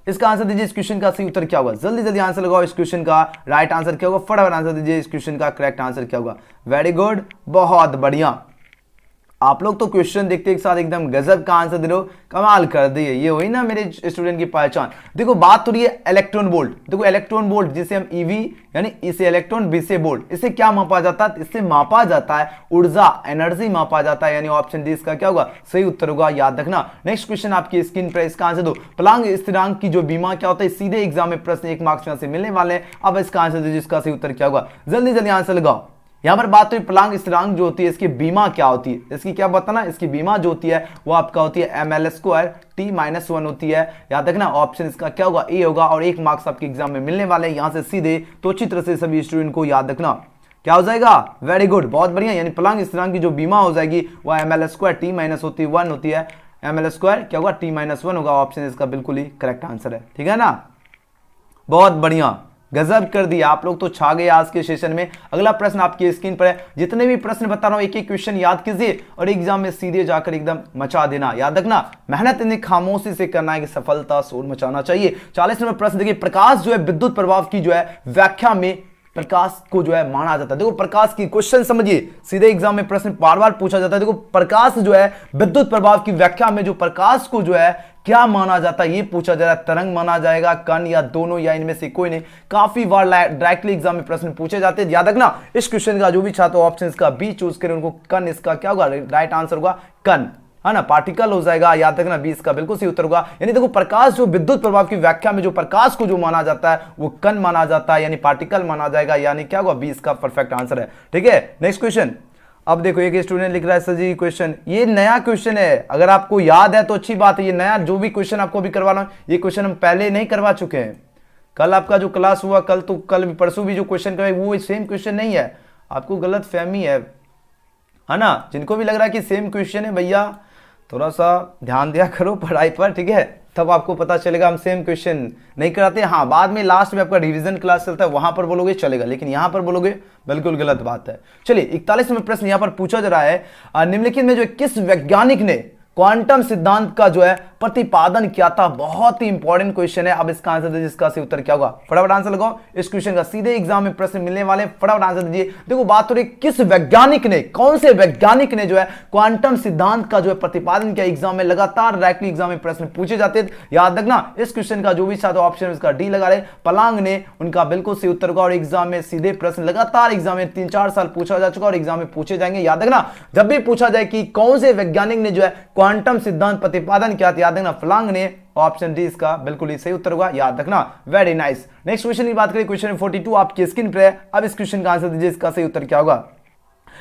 इसका आंसर दीजिए। इस क्वेश्चन का सही उत्तर क्या होगा, जल्दी जल्दी आंसर लगाओ। इस क्वेश्चन का राइट आंसर क्या होगा, फटाफट आंसर दीजिए। इस क्वेश्चन का करेक्ट आंसर क्या होगा? वेरी गुड, बहुत बढ़िया। आप लोग तो क्वेश्चन देखते एक साथ एकदम गजब का आंसर दे रहे हो, कमाल कर दिए। ये हुई ना मेरे स्टूडेंट की पहचान। देखो बात हो रही है इलेक्ट्रॉन वोल्ट। देखो इलेक्ट्रॉन वोल्ट जिसे हम ईवी यानी इसे इलेक्ट्रॉन बी से वोल्ट, इससे क्या मापा जाता है, इससे मापा जाता है ऊर्जा, एनर्जी मापा जाता है। यानी ऑप्शन डी इसका क्या होगा, सही उत्तर होगा। याद रखना। नेक्स्ट क्वेश्चन आपकी स्क्रीन पर, इसका आंसर दो। प्लांक स्थिरांक की जो बीमा क्या होता है, सीधे एग्जाम में प्रश्न 1 मार्क्स में से मिलने वाले हैं। अब इसका आंसर दीजिए, इसका सही उत्तर क्या होगा, जल्दी जल्दी आंसर लगाओ। यहां पर बात हुई प्लांक स्थिरांक जो होती है, इसकी बीमा क्या होती है, इसकी क्या बताना, इसकी बीमा जो होती है वो आपका होती है ml² t-1 होती है। याद रखना ऑप्शन इसका क्या होगा, ए होगा। और 1 मार्क्स आपके एग्जाम में मिलने वाले हैं यहां से सीधे। तो अच्छी तरह से सभी स्टूडेंट को याद रखना क्या हो जाएगा, वेरी गुड, बहुत बढ़िया। यानी प्लांक स्थिरांक की जो बीमा हो जाएगी वो ml² t- होती है 1 होती है। ml² क्या होगा, t-1 होगा। ऑप्शन इसका बिल्कुल ही करेक्ट आंसर है, ठीक है ना। बहुत बढ़िया, गजब कर दिया, आप लोग तो छा गए आज के सेशन में। अगला प्रश्न आपकी स्क्रीन पर है। जितने भी प्रश्न बता रहा हूं एक एक क्वेश्चन याद कीजिए और एग्जाम में सीधे जाकर एकदम मचा देना। याद रखना, मेहनत इतनी खामोशी से करना है कि सफलता शोर मचाना चाहिए। 40 नंबर प्रश्न देखिए, प्रकाश जो है विद्युत प्रभाव की जो है व्याख्या में प्रकाश को जो है माना जाता है। देखो प्रकाश की क्वेश्चन समझिए, सीधे एग्जाम में प्रश्न बार बार पूछा जाता है। देखो प्रकाश जो है विद्युत प्रभाव की व्याख्या में जो प्रकाश को जो है क्या माना जाता है, ये पूछा जा रहा है। तरंग माना जाएगा, कण, या दोनों, या इनमें से कोई नहीं। काफी बार डायरेक्टली एग्जाम में प्रश्न पूछे जाते हैं। याद रखना इस क्वेश्चन का जो भी छात्र ऑप्शन का बी चूज करें उनको कण, इसका क्या होगा, राइट आंसर होगा कण, है ना, पार्टिकल हो जाएगा। याद रखना 20 का बिल्कुल सही उत्तर होगा। यानी देखो प्रकाश जो विद्युत प्रभाव की व्याख्या में जो प्रकाश को जो माना जाता है वो कण माना जाता है, यानी पार्टिकल माना जाएगा। यानी क्या होगा, 20 का परफेक्ट आंसर है, ठीक है। Next question. अब देखो एक स्टूडेंट लिख रहा है सर जी क्वेश्चन, ये नया क्वेश्चन है, अगर आपको याद है तो अच्छी बात है। ये नया जो भी क्वेश्चन आपको भी करवा रहा हूं, ये क्वेश्चन हम पहले नहीं करवा चुके हैं। कल आपका जो क्लास हुआ, कल भी परसों भी जो क्वेश्चन करवाए वो सेम क्वेश्चन नहीं है। आपको गलत फहमी है ना। जिनको भी लग रहा है कि सेम क्वेश्चन है, भैया थोड़ा सा ध्यान दिया करो पढ़ाई पर, ठीक है, तब आपको पता चलेगा हम सेम क्वेश्चन नहीं कराते। हाँ, बाद में लास्ट में आपका रिवीजन क्लास चलता है, वहां पर बोलोगे चलेगा, लेकिन यहां पर बोलोगे बिल्कुल गलत बात है। चलिए 41 में प्रश्न यहां पर पूछा जा रहा है, निम्नलिखित में जो किस वैज्ञानिक ने क्वांटम सिद्धांत का जो है प्रतिपादन किया था? बहुत ही इंपॉर्टेंट क्वेश्चन है। अब इसका आंसर दीजिए, इसका सही उत्तर क्या होगा, फटाफट आंसर लगाओ। इस क्वेश्चन का सीधे एग्जाम में प्रश्न मिलने वाले, फटाफट आंसर दीजिए। देखो बात हो रही किस वैज्ञानिक ने, कौन से वैज्ञानिक ने जो है क्वांटम सिद्धांत का जो है प्रतिपादन किया। एग्जाम में लगातार डायरेक्टली एग्जाम में प्रश्न पूछे जाते हैं। याद रखना इस क्वेश्चन का जो भी छात्र ऑप्शन इसका डी लगा रहे, प्लांक ने, उनका बिल्कुल सही उत्तर होगा। और एग्जाम में सीधे प्रश्न लगातार एग्जाम में 3-4 साल पूछा जा चुका और एग्जाम में पूछे जाएंगे। याद रखना जब भी पूछा जाए कि कौन से वैज्ञानिक ने जो है क्वांटम सिद्धांत प्रतिपादन किया, याद रखना प्लांक ने। ऑप्शन डी इसका बिल्कुल ही सही उत्तर होगा, याद रखना, वेरी नाइस। नेक्स्ट क्वेश्चन की बात करें, क्वेश्चन 42 आपकी स्क्रीन पर है। अब इस क्वेश्चन का आंसर दीजिए, इसका सही उत्तर क्या होगा।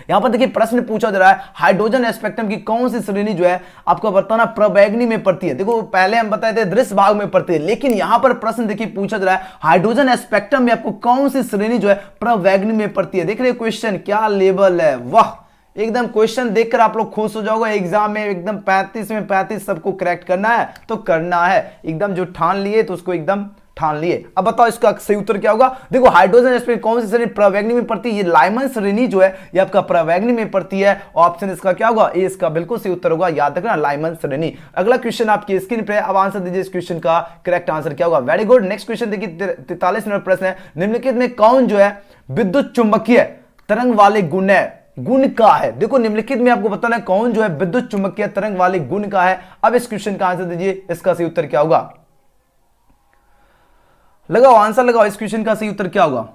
यहां पर देखिए प्रश्न पूछा जा रहा है, हाइड्रोजन स्पेक्ट्रम की कौन सी श्रेणी जो है आपको बताना प्रवैग्नि में पड़ती है। देखो पहले हम बताए थे दृश्य भाग में पड़ती है, लेकिन यहां पर प्रश्न देखिए पूछा जा रहा है हाइड्रोजन स्पेक्ट्रम में आपको कौन सी श्रेणी जो है प्रवैग्नि में पड़ती है। देख रहे क्वेश्चन क्या लेवल है, वाह, एकदम क्वेश्चन देखकर आप लोग खुश हो जाओगे। एग्जाम में एकदम 35 में 35 सबको करेक्ट करना है तो करना है, एकदम जो ठान लिए तो उसको एकदम ठान लिए। अब बताओ इसका सही उत्तर क्या होगा। देखो हाइड्रोजन स्पिन कौन सी श्रेणी प्रवैग्नि में पड़ती है, ये लाइमन श्रेणी जो है ये आपका प्रवैग्नि में पड़ती है। ऑप्शन इसका क्या होगा, ए इसका बिल्कुल सही उत्तर होगा, याद रखना लाइमन श्रेणी। अगला क्वेश्चन आपकी स्क्रीन पे, अब आंसर दीजिए इस क्वेश्चन का करेक्ट आंसर क्या होगा। Very good. नेक्स्ट क्वेश्चन देखिए 43 नंबर प्रश्न है, निम्नलिखित में कौन जो है विद्युत चुंबकीय तरंग वाले गुण का है। देखो निम्नलिखित में आपको बताना है कौन जो है विद्युत चुंबकीय तरंग वाले गुण का है। अब इस क्वेश्चन का आंसर दीजिए, इसका सही उत्तर क्या होगा। लगाओ आंसर लगाओ, इस क्वेश्चन का सही उत्तर क्या होगा।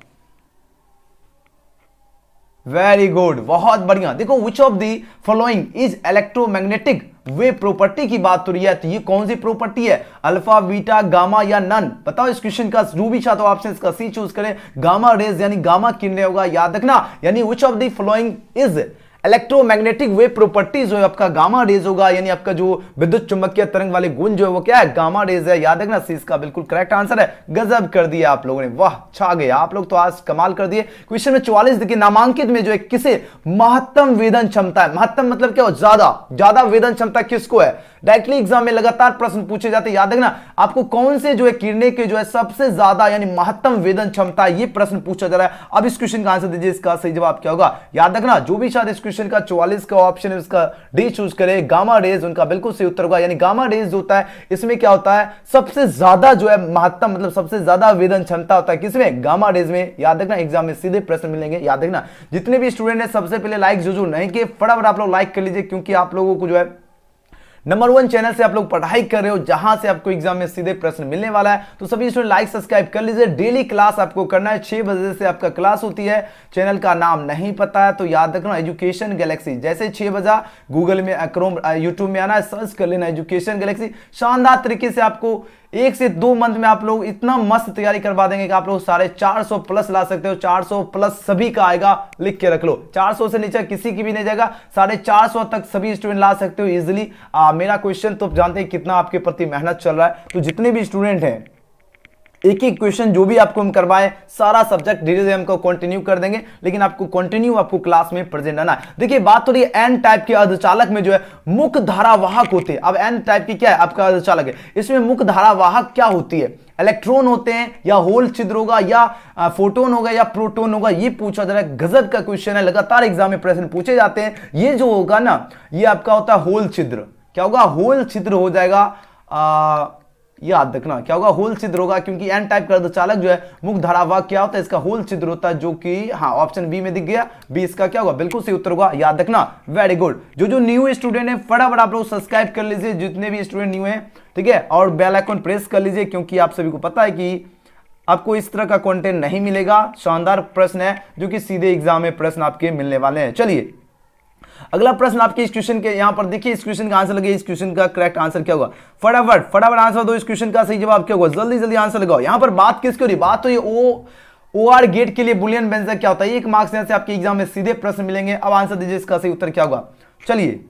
वेरी गुड, बहुत बढ़िया। देखो which of the following is electromagnetic way property की बात हो रही है, तो ये कौन सी प्रॉपर्टी है, अल्फा बीटा गामा या नन। बताओ इस क्वेश्चन का जो भी छात्र ऑप्शन का सी चूज करें, गामा रेज यानी गामा किरणें होगा, याद रखना। यानी which of the following is electromagnetic way property जो है आपका गामा रेज होगा, यानी आपका जो विद्युत चुंबकीय तरंग वाले गुण जो है वो क्या है, गामा रेज है, याद रखना। सी इसका बिल्कुल करेक्ट आंसर है। गजब कर दिया आप लोगों ने, वाह छा गए आप लोग तो, आज कमाल कर दिए। क्वेश्चन में 44 देखिए, नामांकित में जो है किसे महत्तम वेदन क्षमता है, महत्तम मतलब क्या हो, ज्यादा वेदन क्षमता किसको है। डायरेक्टली एग्जाम में लगातार प्रश्न पूछे जाते हैं, याद रखना आपको कौन से जो है किरणें के जो है सबसे ज्यादा यानी महत्तम वेदन क्षमता, ये प्रश्न पूछा जा रहा है। अब इस क्वेश्चन का आंसर दीजिए, इसका सही जवाब क्या होगा। याद रखना जो भी शायद इस क्वेश्चन का 44 का ऑप्शन है उसका डी चूज करे, गामा रेज उनका बिल्कुल सही उत्तर होगा। यानी गामा रेज जो होता है इसमें क्या होता है, सबसे ज्यादा जो है महत्तम मतलब सबसे ज्यादा वेदन क्षमता होता है किसमें, गामा रेज में। याद रखना एग्जाम में सीधे प्रश्न मिलेंगे, याद रखना। जितने भी स्टूडेंट है सबसे पहले लाइक जो नहीं किए फटाफट आप लोग लाइक कर लीजिए, क्योंकि आप लोगों को जो है नंबर 1 चैनल से आप लोग पढ़ाई कर रहे हो, जहां से आपको एग्जाम में सीधे प्रश्न मिलने वाला है। तो सभी स्टूडेंट लाइक सब्सक्राइब कर लीजिए। डेली क्लास आपको करना है, 6 बजे से आपका क्लास होती है। चैनल का नाम नहीं पता है तो याद रखना एजुकेशन गैलेक्सी, जैसे 6 बजे गूगल में क्रोम यूट्यूब में आना है, सर्च कर लेना एजुकेशन गैलेक्सी। शानदार तरीके से आपको 1 से 2 मंथ में आप लोग इतना मस्त तैयारी करवा देंगे कि आप लोग 450 प्लस ला सकते हो। 400 प्लस सभी का आएगा, लिख के रख लो। 400 से नीचे किसी की भी नहीं जाएगा, 450 तक सभी स्टूडेंट ला सकते हो इजिली। मेरा क्वेश्चन तो जानते हैं कितना आपके प्रति मेहनत चल रहा है। तो जितने भी स्टूडेंट हैं एक एक क्वेश्चन जो भी आपको हम करवाए, सारा सब्जेक्ट धीरे धीरे हमको कंटिन्यू कर देंगे, लेकिन आपको कंटिन्यू आपको क्लास में प्रेजेंट रहना है। देखिए बात हो रही है एन टाइप के अर्धचालक में जो है मुख्य धारावाहक होते हैं। अब एन टाइप की क्या है आपका अर्धचालक है, इसमें मुख्य धारावाहक क्या होती है, इलेक्ट्रॉन होते हैं या होल छिद्र होगा या फोटोन होगा या प्रोटोन होगा, ये पूछा जा रहा है। गजब का क्वेश्चन है, लगातार एग्जाम में प्रश्न पूछे जाते हैं। ये जो होगा ना ये आपका होता है होल छिद्र। क्या होगा, होल छिद्र हो जाएगा। याद रखना क्या होगा, होल छिद्र होगा, क्योंकि एन टाइप का अर्धचालक जो है मुख्य धारावाहक क्या होता है, इसका होल छिद्र होता है, जो कि हाँ ऑप्शन बी में दिख गया। बी इसका क्या होगा, बिल्कुल सही उत्तर होगा, याद रखना। Very good. जो न्यू स्टूडेंट है फटाफट आप लोग सब्सक्राइब कर लीजिए, जितने भी स्टूडेंट न्यू है, ठीक है, और बेल आइकन प्रेस कर लीजिए, क्योंकि आप सभी को पता है कि आपको इस तरह का कंटेंट नहीं मिलेगा। शानदार प्रश्न है जो कि सीधे एग्जाम में प्रश्न आपके मिलने वाले हैं। चलिए अगला प्रश्न आपके इस क्वेश्चन के यहां पर देखिए, इस क्वेश्चन का आंसर लगे, इस क्वेश्चन का करेक्ट आंसर क्या होगा। फटाफट आंसर दो, इस क्वेश्चन का सही जवाब क्या होगा, जल्दी आंसर लगाओ। यहां पर बात किसकी हो रही, बात तो ये OR गेट के लिए बुलियन व्यंजक क्या होता है, 1 मार्क्स से आपके एग्जाम में सीधे प्रश्न मिलेंगे। अब आंसर दीजिए, इसका सही उत्तर क्या होगा। चलिए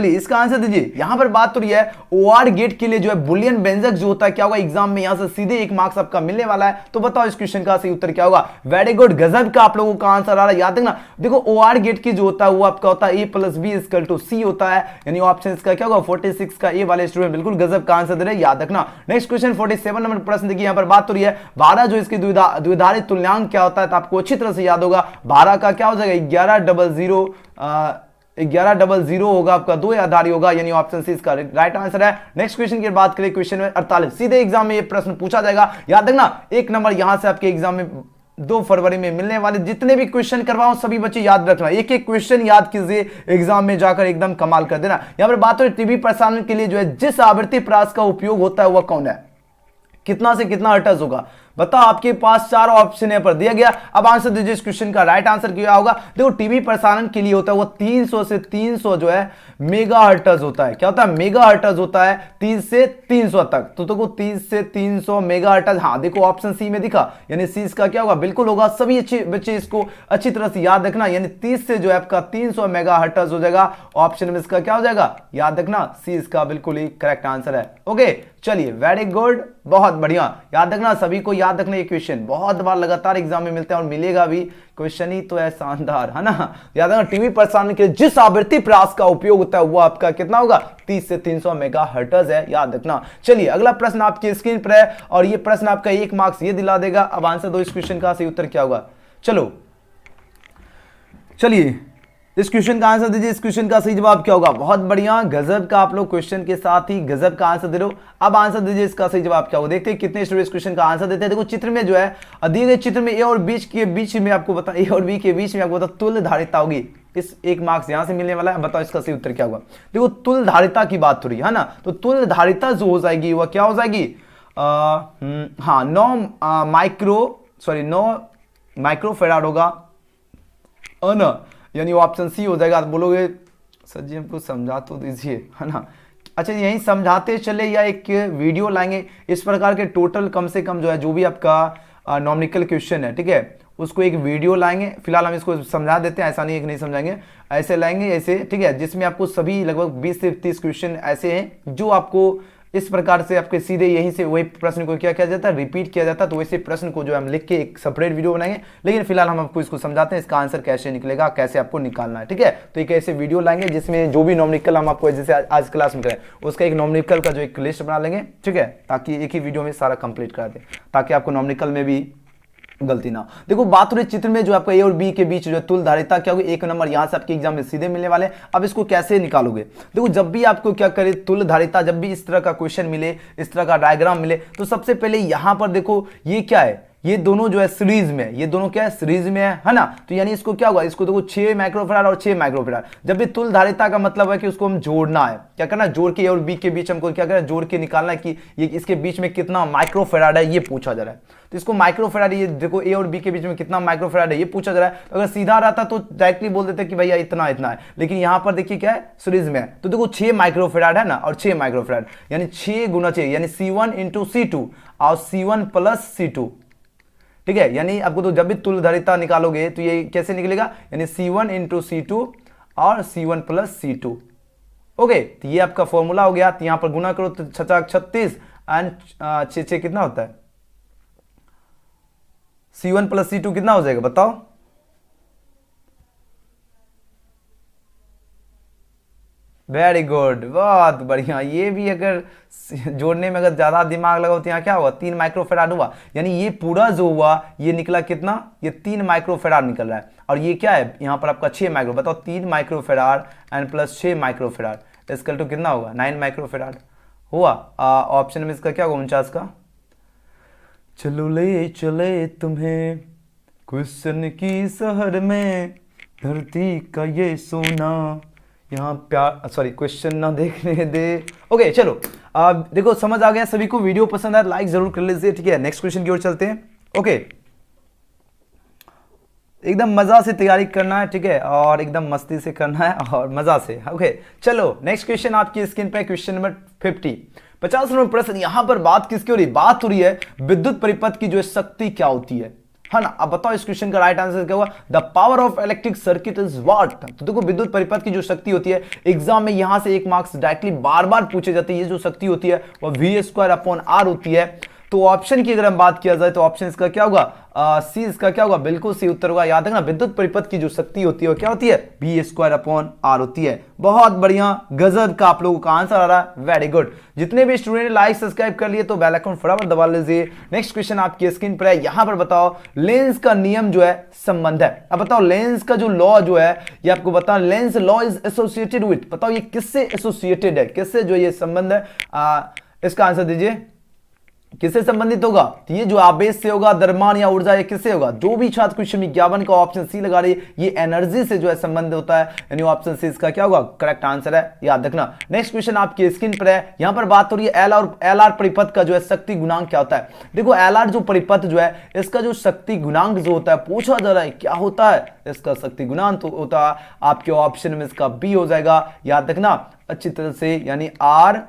इसका आंसर दीजिए। यहां पर बात हो रही है OR गेट के लिए जो है बुलियन व्यंजक जो होता है क्या होगा, एग्जाम में यहां से सीधे 1 मार्क्स आपका मिलने वाला है। तो बताओ इस क्वेश्चन का सही उत्तर क्या होगा। वेरी गुड, गजब का आप लोगों का आंसर आ रहा है। याद रखना देखो OR गेट की जो होता है वो आपका होता है A + B = C होता है, यानी ऑप्शन इसका क्या होगा 46 का ए वाले स्टूडेंट बिल्कुल गजब का आंसर दे रहे हैं, याद रखना। नेक्स्ट क्वेश्चन 47 नंबर प्रश्न देखिए, यहां पर बात हो रही है 12 जो इसकी द्विधारित तुल्यांक क्या होता है, तो आपको अच्छी तरह से याद होगा 12 का क्या हो जाएगा 1100 होगा आपका, 2 आधारी होगा, यानी ऑप्शन सी इसका राइट आंसर है। नेक्स्ट क्वेश्चन की बात करें, क्वेश्चन में 48 सीधे एग्जाम में ये प्रश्न पूछा जाएगा, याद रखना 1 नंबर यहां से आपके एग्जाम में 2 फरवरी में मिलने वाले जितने भी क्वेश्चन करवाओ सभी बच्चे याद रखना, एक क्वेश्चन याद कीजिए, एग्जाम में जाकर एकदम कमाल कर देना। यहां पर बात हो टीवी प्रसारण के लिए जो है जिस आवृत्ति प्रास का उपयोग होता है वह कौन है, कितना से कितना हर्ट्ज होगा। बताओ आपके पास 4 ऑप्शन यहां पर दिया गया। अब आंसर दीजिए, इस क्वेश्चन का राइट आंसर क्या होगा। देखो टीवी प्रसारण के लिए होता है वो 300 से 300 जो है मेगाहर्ट्ज होता है। क्या होता है, मेगाहर्ट्ज होता है 30 से 300 तक। तो देखो 30 से 300 मेगाहर्ट्ज, हाँ देखो ऑप्शन सी में दिखा, यानी सी इसका क्या होगा, बिल्कुल होगा। सभी अच्छे बच्चे इसको अच्छी तरह से याद रखना, यानी 30 से जो है आपका 300 मेगाहर्ट्ज हो जाएगा। ऑप्शन में इसका क्या हो जाएगा, याद रखना सी इसका बिल्कुल ही करेक्ट आंसर है। ओके चलिए वेरी गुड, बहुत बढ़िया, याद रखना सभी को याद रखना ये क्वेश्चन बहुत बार लगातार एग्जाम में मिलते हैं और मिलेगा भी, क्वेश्चन ही तो है शानदार, है ना। याद रखना टीवी प्रसारण के जिस आवृत्ति प्रयास का उपयोग होता है वो आपका कितना होगा, 30 से 300 मेगाहर्ट्ज है, याद रखना। चलिए अगला प्रश्न आपकी स्क्रीन पर है और ये प्रश्न आपका 1 मार्क्स ये दिला देगा। अब आंसर दो इस क्वेश्चन का, सही उत्तर क्या होगा। चलिए इस क्वेश्चन का आंसर दीजिए, इस क्वेश्चन का सही जवाब क्या होगा। बहुत बढ़िया, गजब का आप लोग क्वेश्चन के साथ ही गजब का आंसर दे रहे हो। अब आंसर दीजिए इसका सही जवाब क्या होगा। देखते हैं कितने स्टूडेंट इस क्वेश्चन का आंसर देते हैं। देखो चित्र में जो है दिए गए चित्र में ए और बीच में आपको बता, ए और बी के बीच में आपको बता तुल्य धारिता होगी, इस 1 मार्क्स यहां से मिलने वाला है। बताओ इसका सही उत्तर क्या होगा। देखो तुल्य धारिता की बात हो रही है ना, तो तुल्य धारिता जो हो जाएगी वह क्या हो जाएगी, हाँ 9 माइक्रोफेराड होगा ना, यानी वो ऑप्शन सी हो जाएगा। आप बोलोगे सर जी हमको समझा तो दीजिए, है ना। अच्छा यही समझाते चले या एक वीडियो लाएंगे इस प्रकार के टोटल कम से कम जो है जो भी आपका नॉमिकल क्वेश्चन है, ठीक है, उसको एक वीडियो लाएंगे। फिलहाल हम इसको समझा देते हैं, ऐसा नहीं है कि नहीं समझाएंगे, ऐसे लाएंगे ऐसे, ठीक है, जिसमें आपको सभी लगभग 20 से 30 क्वेश्चन ऐसे हैं जो आपको इस प्रकार से आपके सीधे यहीं से वही प्रश्न को क्या किया जाता है, रिपीट किया जाता है। तो वैसे प्रश्न को जो हम लिख के एक सेपरेट वीडियो बनाएंगे, लेकिन फिलहाल हम आपको इसको समझाते हैं इसका आंसर कैसे निकलेगा, कैसे आपको निकालना है, ठीक है। तो एक ऐसे वीडियो लाएंगे जिसमें जो भी नॉमिकल हम आपको जैसे आज क्लास में करें उसका एक नॉमिकल का जो एक लिस्ट बना लेंगे, ठीक है, ताकि एक ही वीडियो में सारा कंप्लीट करा दे, ताकि आपको नॉमिकल में भी गलती ना। देखो बात हो रही चित्र में जो आपका ए और बी के बीच जो तुल्य धारिता क्या होगी, 1 नंबर यहां से आपके एग्जाम में सीधे मिलने वाले। अब इसको कैसे निकालोगे। देखो जब भी आपको क्या करे तुल्य धारिता, जब भी इस तरह का क्वेश्चन मिले, इस तरह का डायग्राम मिले, तो सबसे पहले यहां पर देखो ये क्या है, ये दोनों जो है सीरीज में, ये दोनों क्या है सीरीज में है ना। तो यानी इसको क्या होगा, इसको देखो 6 माइक्रोफेराड और 6 माइक्रोफेराड। जब भी तुल्य धारिता का मतलब है कि उसको हम जोड़ना है, क्या करना है, जोड़ के ए और बी के बीच हमको क्या करना है, जोड़ के निकालना है कि ये इसके बीच में कितना माइक्रोफेराड है, ये पूछा जा रहा है। तो इसको माइक्रोफेराड, ये देखो ए और बी के बीच में कितना माइक्रोफेराड है ये पूछा जा रहा है। तो अगर सीधा रहता तो डायरेक्टली बोल देते कि भैया इतना इतना है, लेकिन यहां पर देखिए क्या है सीरीज में है। तो देखो 6 माइक्रोफेराड है ना और 6 माइक्रोफेराड, यानी 6 गुना 6 यानी C1 इंटू C2 और C1 प्लस C2, ठीक है। यानी आपको तो जब भी तुल्य धारिता निकालोगे तो ये कैसे निकलेगा, यानी C1 इंटू C2 और C1 प्लस C2। ओके, तो ये आपका फॉर्मूला हो गया। तो यहां पर गुना करो तो 36 एंड 6 कितना होता है, C1 प्लस C2 कितना हो जाएगा बताओ। वेरी गुड, बहुत बढ़िया। ये भी अगर जोड़ने में अगर ज्यादा दिमाग लगाओ तो यहाँ क्या हुआ, 3 माइक्रोफेराड हुआ। यानी ये पूरा जो हुआ ये निकला कितना, ये 3 माइक्रोफेराड निकल रहा है। और ये क्या है यहाँ पर आपका 6 माइक्रो, बताओ 3 microfarad and plus 6 microfarad is equal to कितना होगा, 9 माइक्रोफेराड हुआ। ऑप्शन में इसका क्या होगा 49 का। चलो ले चले तुम्हें क्वेश्चन की शहर में, धरती का ये सोना यहाँ प्यार, सॉरी क्वेश्चन ना देखने दे। ओके चलो देखो समझ आ गया सभी को। वीडियो पसंद आया लाइक जरूर कर लीजिए, ठीक है। नेक्स्ट क्वेश्चन की ओर चलते हैं। ओके, एकदम मजा से तैयारी करना है, ठीक है, और एकदम मस्ती से करना है और मजा से। ओके चलो नेक्स्ट क्वेश्चन आपकी स्क्रीन पे, क्वेश्चन नंबर 50 नंबर प्रश्न। यहां पर बात किसकी हो रही, बात हो रही है विद्युत परिपथ की जो शक्ति क्या होती है ना। अब बताओ इस क्वेश्चन का राइट आंसर क्या होगा। The power of electric circuit is what. तो देखो विद्युत परिपथ की जो शक्ति होती है, एग्जाम में यहां से 1 मार्क्स डायरेक्टली बार बार पूछे जाते हैं। ये जो शक्ति होती है वो V²/R होती है। तो ऑप्शन की अगर हम बात किया जाए तो ऑप्शन इसका क्या होगा, सी इसका क्या होगा, बिल्कुल सही उत्तर होगा। याद रखना विद्युत परिपथ की जो शक्ति होती है वो क्या होती है, V²/R होती है। बहुत बढ़िया, गजब का आप लोगों का आंसर आ रहा है, वेरी गुड। जितने भी स्टूडेंट लाइक सब्सक्राइब कर लिए तो बेल आइकन फटाफट दबा लीजिए। नेक्स्ट क्वेश्चन आपकी स्क्रीन पर है, यहां पर बताओ लेंस का नियम जो है संबंध है। अब बताओ लेंस का जो लॉ जो है ये आपको बताओ, Lenz law is associated with, बताओ ये किससे एसोसिएटेड है, किससे जो ये संबंध है, इसका आंसर दीजिए। किससे संबंधित होगा, तो ये जो आवेश से होगा, द्रव्यमान या ऊर्जा, ये किससे होगा। जो भी छात्र क्वेश्चन विज्ञापन का ऑप्शन सी लगा रही है ये एनर्जी से जो है संबंध होता है, यानी ऑप्शन सी इसका क्या होगा करेक्ट आंसर है, याद रखना। नेक्स्ट क्वेश्चन आपकी स्क्रीन पर है, यहां पर बात हो रही है एल आर परिपथ का जो है शक्ति गुणांक क्या होता है। देखो एल आर जो परिपथ जो है इसका जो शक्ति गुणांक जो होता है पूछा जा रहा है क्या होता है, इसका शक्ति गुणांक तो होता है आपके ऑप्शन में इसका बी हो जाएगा, याद रखना अच्छी तरह से, यानी आर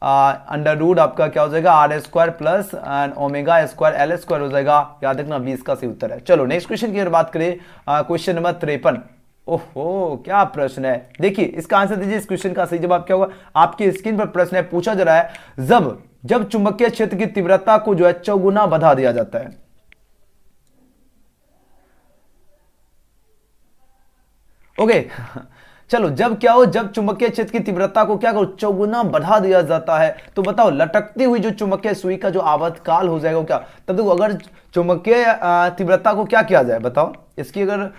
अंडर रूट आपका क्या हो जाएगा R² प्लस ω² L² हो जाएगा, याद रखना 20 का सही उत्तर है। चलो नेक्स्ट क्वेश्चन की अगर बात करें, क्वेश्चन नंबर 53। ओहो क्या प्रश्न है, देखिए इसका आंसर दीजिए। इस क्वेश्चन का सही जवाब क्या होगा, आपकी स्क्रीन पर प्रश्न है, पूछा जा रहा है जब जब चुंबकीय क्षेत्र की तीव्रता को जो है चौगुना बढ़ा दिया जाता है। ओके चलो, जब क्या हो, जब चुंबकीय क्षेत्र की तीव्रता को क्या करो, चौगुना बढ़ा दिया जाता है, तो बताओ लटकती हुई जो चुंबकीय सुई का जो आवर्तकाल हो जाएगा वो क्या। तब देखो, अगर चुंबकीय तीव्रता को क्या किया जाए, बताओ इसकी अगर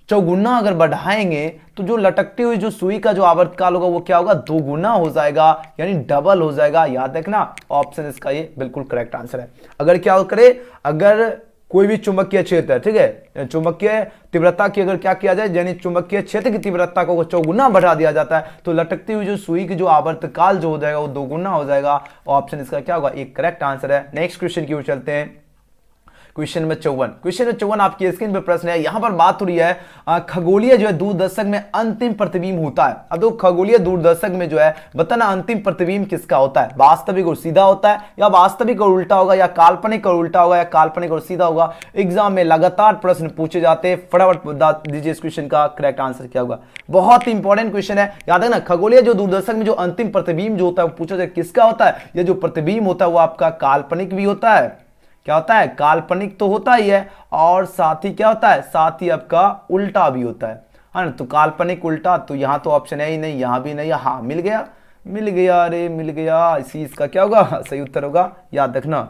चौगुना अगर बढ़ाएंगे तो जो लटकती हुई जो सुई का जो आवर्तकाल होगा वो क्या होगा, दोगुना हो जाएगा, यानी डबल हो जाएगा। याद रखना, ऑप्शन इसका ये बिल्कुल करेक्ट आंसर है। अगर क्या करे, अगर कोई भी चुंबकीय क्षेत्र है, ठीक है, चुंबकीय तीव्रता की अगर क्या किया जाए, यानी चुंबकीय क्षेत्र की तीव्रता को चौगुना बढ़ा दिया जाता है, तो लटकती हुई जो सुई की जो आवर्तकाल जो हो जाएगा वो दोगुना हो जाएगा। ऑप्शन इसका क्या होगा, एक करेक्ट आंसर है। नेक्स्ट क्वेश्चन की ओर चलते हैं। क्वेश्चन नंबर 54, क्वेश्चन नंबर 54 आपकी स्क्रीन पर प्रश्न है। यहां पर बात हो रही है खगोलीय जो है दूरदर्शक में अंतिम प्रतिबिंब होता है। अब देखो, खगोलीय दूरदर्शक में जो है बताना अंतिम प्रतिबिंब किसका होता है, वास्तविक और सीधा होता है, या वास्तविक और उल्टा होगा, या काल्पनिक और उल्टा होगा, या काल्पनिक और सीधा होगा। एग्जाम में लगातार प्रश्न पूछे जाते हैं, फटाफट बता दीजिए इस क्वेश्चन का करेक्ट आंसर क्या होगा। बहुत ही इंपॉर्टेंट क्वेश्चन है, याद रखना। खगोलीय जो दूरदर्शक में जो अंतिम प्रतिबिंब जो होता है वो पूछा जाए किसका होता है। यह जो प्रतिबिंब होता है वो आपका काल्पनिक भी होता है, क्या होता है, काल्पनिक तो होता ही है, और साथ ही क्या होता है, साथ ही आपका उल्टा भी होता है ना। तो काल्पनिक उल्टा, तो यहां तो ऑप्शन है ही नहीं, यहां भी नहीं, हाँ मिल गया, मिल गया, अरे मिल गया। इसी इसका क्या होगा, सही उत्तर होगा। याद रखना,